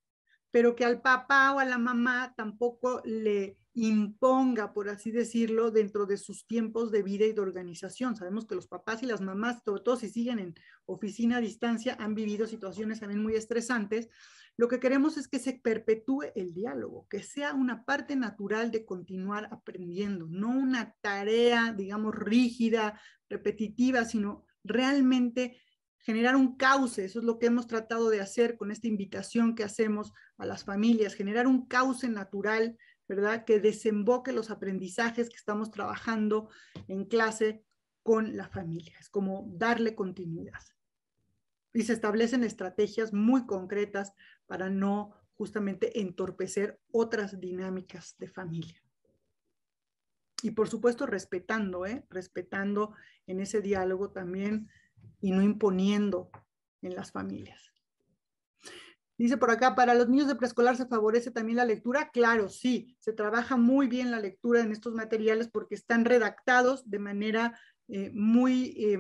pero que al papá o a la mamá tampoco le imponga, por así decirlo, dentro de sus tiempos de vida y de organización. Sabemos que los papás y las mamás, sobre todo si siguen en oficina a distancia, han vivido situaciones también muy estresantes. Lo que queremos es que se perpetúe el diálogo, que sea una parte natural de continuar aprendiendo, no una tarea, digamos, rígida, repetitiva, sino realmente generar un cauce. Eso es lo que hemos tratado de hacer con esta invitación que hacemos a las familias, generar un cauce natural, ¿verdad? Que desemboque los aprendizajes que estamos trabajando en clase con la familia. Es como darle continuidad. Y se establecen estrategias muy concretas para no justamente entorpecer otras dinámicas de familia. Y por supuesto respetando, respetando en ese diálogo también y no imponiendo en las familias. Dice por acá, para los niños de preescolar se favorece también la lectura. Claro, sí, se trabaja muy bien la lectura en estos materiales porque están redactados de manera muy,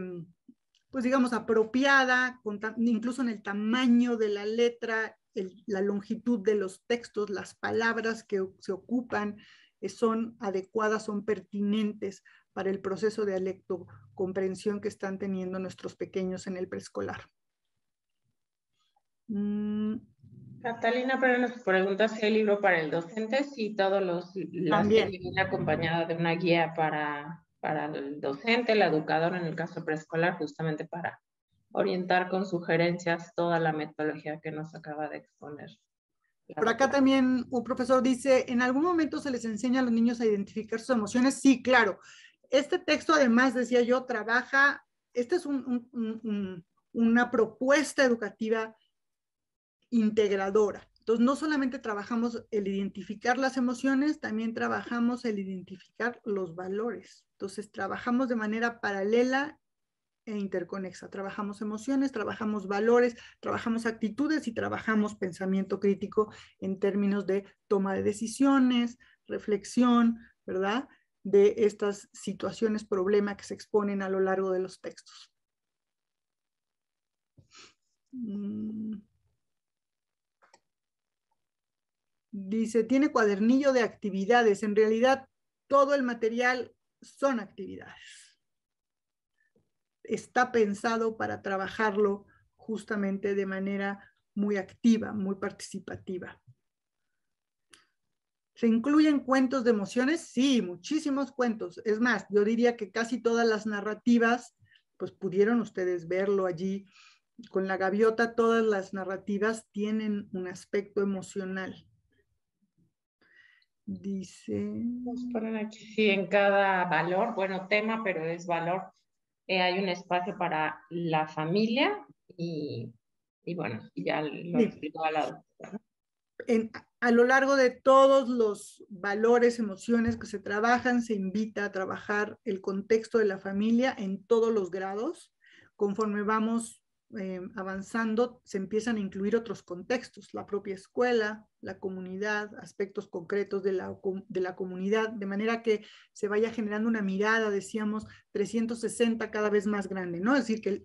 pues digamos, apropiada, incluso en el tamaño de la letra, la longitud de los textos, las palabras que se ocupan son adecuadas, son pertinentes para el proceso de lectocomprensión que están teniendo nuestros pequeños en el preescolar. Catalina pero nos pregunta si hay libro para el docente, si la serie viene acompañada de una guía para el docente, el educador en el caso preescolar, justamente para orientar con sugerencias toda la metodología que nos acaba de exponer. Por acá también un profesor dice, ¿en algún momento se les enseña a los niños a identificar sus emociones? Sí, claro. Este texto además, decía yo, trabaja, esta es una propuesta educativa integradora. Entonces, no solamente trabajamos el identificar las emociones, también trabajamos el identificar los valores. Entonces, trabajamos de manera paralela e interconexa. Trabajamos emociones, trabajamos valores, trabajamos actitudes y trabajamos pensamiento crítico en términos de toma de decisiones, reflexión, ¿verdad? De estas situaciones, problema que se exponen a lo largo de los textos. Dice, tiene cuadernillo de actividades. En realidad, todo el material son actividades. Está pensado para trabajarlo justamente de manera muy activa, muy participativa. ¿Se incluyen cuentos de emociones? Sí, muchísimos cuentos. Es más, yo diría que casi todas las narrativas, pues pudieron ustedes verlo allí. Con la gaviota, todas las narrativas tienen un aspecto emocional. Dice... Nos ponen aquí, sí, en cada valor, bueno, tema, pero es valor. Hay un espacio para la familia y bueno, ya lo explicó a la doctora. A lo largo de todos los valores, emociones que se trabajan, se invita a trabajar el contexto de la familia en todos los grados. Conforme vamos avanzando, se empiezan a incluir otros contextos, la propia escuela, la comunidad, aspectos concretos de la comunidad, de manera que se vaya generando una mirada, decíamos, 360 cada vez más grande, ¿no? Es decir, que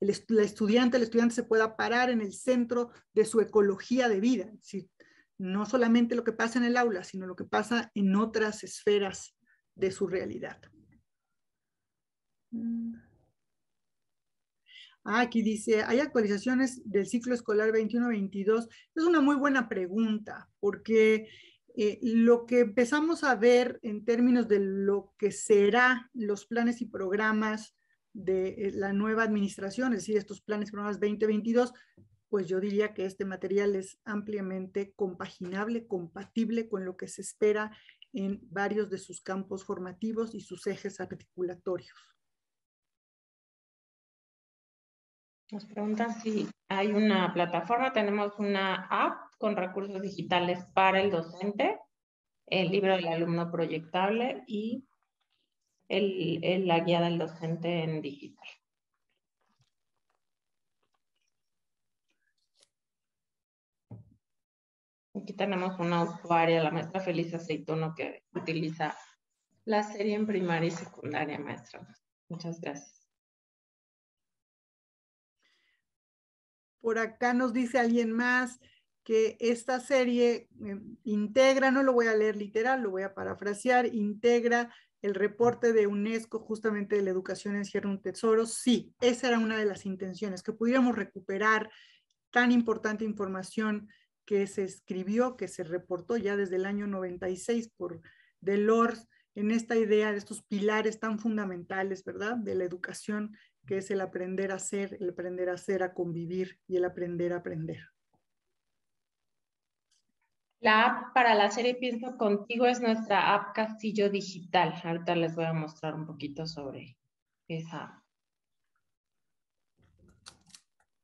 el estudiante se pueda parar en el centro de su ecología de vida, es decir, no solamente lo que pasa en el aula, sino lo que pasa en otras esferas de su realidad. Aquí dice, ¿hay actualizaciones del ciclo escolar 21-22? Es una muy buena pregunta, porque lo que empezamos a ver en términos de lo que serán los planes y programas de la nueva administración, es decir, estos planes y programas 2022, pues yo diría que este material es ampliamente compaginable, compatible con lo que se espera en varios de sus campos formativos y sus ejes articulatorios. Nos preguntan si hay una plataforma, tenemos una app con recursos digitales para el docente, el libro del alumno proyectable y la guía del docente en digital. Aquí tenemos una usuaria, la maestra Feliz Aceituno, que utiliza la serie en primaria y secundaria, maestra. Muchas gracias. Por acá nos dice alguien más, que esta serie integra, no lo voy a leer literal, lo voy a parafrasear, integra el reporte de UNESCO justamente de la educación encierra un tesoro. Sí, esa era una de las intenciones, que pudiéramos recuperar tan importante información que se escribió, que se reportó ya desde el año 96 por Delors, en esta idea de estos pilares tan fundamentales, ¿verdad?, de la educación, que es el aprender a ser, el aprender a ser, a convivir y el aprender a aprender. La app para la serie Pienso Contigo es nuestra app Castillo Digital. Ahorita les voy a mostrar un poquito sobre esa app.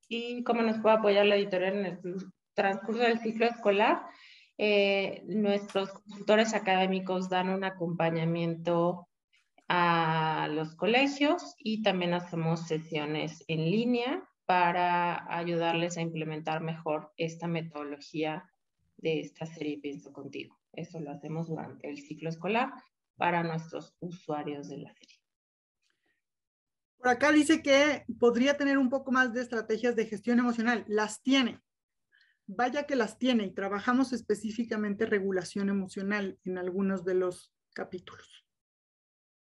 Y cómo nos puede apoyar la editorial en el transcurso del ciclo escolar. Nuestros consultores académicos dan un acompañamiento a los colegios y también hacemos sesiones en línea para ayudarles a implementar mejor esta metodología de esta serie Pienso Contigo. Eso lo hacemos durante el ciclo escolar para nuestros usuarios de la serie. Por acá dice que podría tener un poco más de estrategias de gestión emocional. Las tiene. Vaya que las tiene, y trabajamos específicamente regulación emocional en algunos de los capítulos.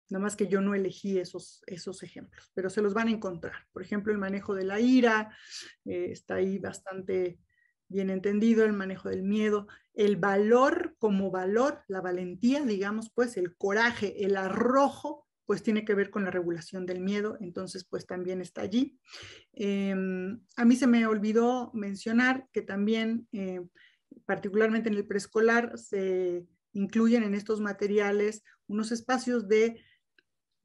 Nada más que yo no elegí esos ejemplos, pero se los van a encontrar. Por ejemplo, el manejo de la ira, está ahí bastante bien entendido, el manejo del miedo, el valor como valor, la valentía, digamos, pues el coraje, el arrojo, pues tiene que ver con la regulación del miedo, entonces pues también está allí. A mí se me olvidó mencionar que también, particularmente en el preescolar, se incluyen en estos materiales unos espacios de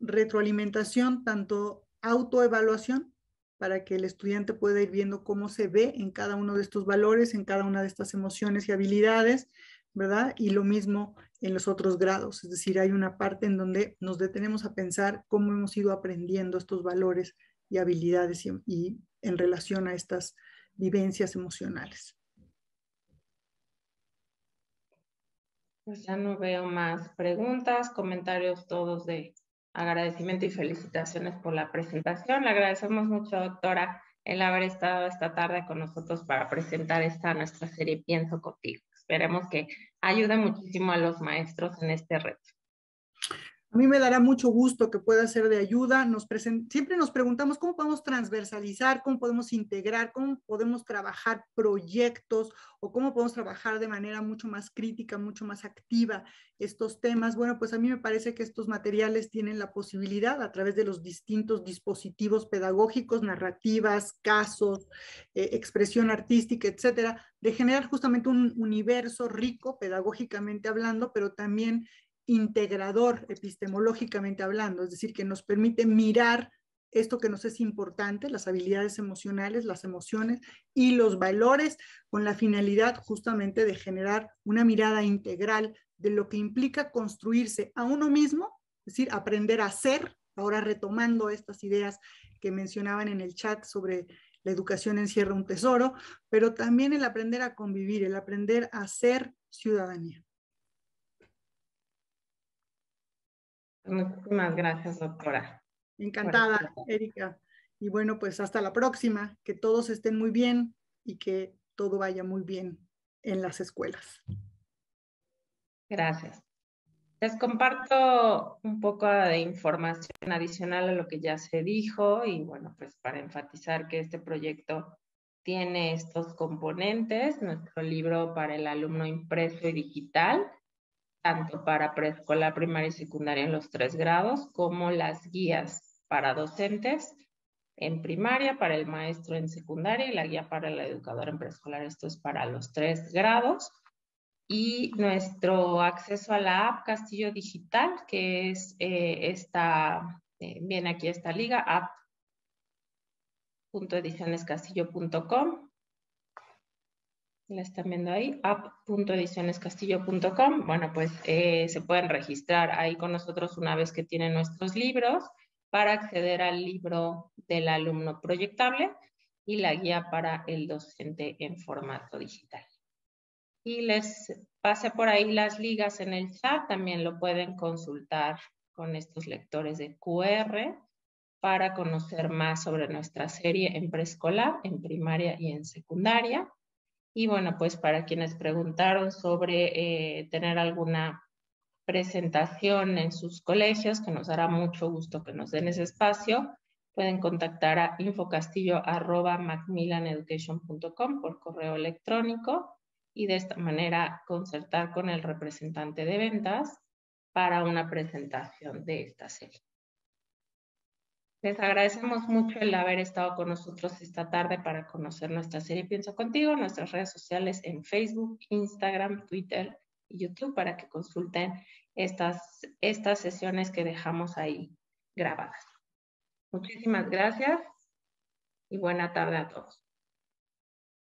retroalimentación, tanto autoevaluación, para que el estudiante pueda ir viendo cómo se ve en cada uno de estos valores, en cada una de estas emociones y habilidades, ¿verdad? Y lo mismo en los otros grados, es decir, hay una parte en donde nos detenemos a pensar cómo hemos ido aprendiendo estos valores y habilidades y en relación a estas vivencias emocionales. Pues ya no veo más preguntas, comentarios todos de agradecimiento y felicitaciones por la presentación. Le agradecemos mucho, doctora, el haber estado esta tarde con nosotros para presentar nuestra serie Pienso Contigo. Esperemos que ayude muchísimo a los maestros en este reto. A mí me dará mucho gusto que pueda ser de ayuda. Siempre nos preguntamos cómo podemos transversalizar, cómo podemos integrar, cómo podemos trabajar proyectos o cómo podemos trabajar de manera mucho más crítica, mucho más activa estos temas. Bueno, pues a mí me parece que estos materiales tienen la posibilidad, a través de los distintos dispositivos pedagógicos, narrativas, casos, expresión artística, etcétera, de generar justamente un universo rico pedagógicamente hablando, pero también integrador epistemológicamente hablando, es decir, que nos permite mirar esto que nos es importante, las habilidades emocionales, las emociones y los valores, con la finalidad justamente de generar una mirada integral de lo que implica construirse a uno mismo, es decir, aprender a ser, ahora retomando estas ideas que mencionaban en el chat sobre la educación encierra un tesoro, pero también el aprender a convivir, el aprender a ser ciudadanía. Muchísimas gracias, doctora. Encantada, Erika. Y bueno, pues hasta la próxima. Que todos estén muy bien y que todo vaya muy bien en las escuelas. Gracias. Les comparto un poco de información adicional a lo que ya se dijo y bueno, pues para enfatizar que este proyecto tiene estos componentes, nuestro libro para el alumno impreso y digital, tanto para preescolar, primaria y secundaria en los 3 grados, como las guías para docentes en primaria, para el maestro en secundaria y la guía para la educadora en preescolar. Esto es para los 3 grados. Y nuestro acceso a la app Castillo Digital, que es viene aquí esta liga, app.edicionescastillo.com. La están viendo ahí, app.edicionescastillo.com. Bueno, pues se pueden registrar ahí con nosotros una vez que tienen nuestros libros para acceder al libro del alumno proyectable y la guía para el docente en formato digital. Y les pasé por ahí las ligas en el chat, también lo pueden consultar con estos lectores de QR para conocer más sobre nuestra serie en preescolar, en primaria y en secundaria. Y bueno, pues para quienes preguntaron sobre tener alguna presentación en sus colegios, que nos hará mucho gusto que nos den ese espacio, pueden contactar a infocastillo@macmillaneducation.com por correo electrónico y de esta manera concertar con el representante de ventas para una presentación de esta serie. Les agradecemos mucho el haber estado con nosotros esta tarde para conocer nuestra serie Pienso Contigo, nuestras redes sociales en Facebook, Instagram, Twitter y YouTube para que consulten estas sesiones que dejamos ahí grabadas. Muchísimas gracias y buena tarde a todos.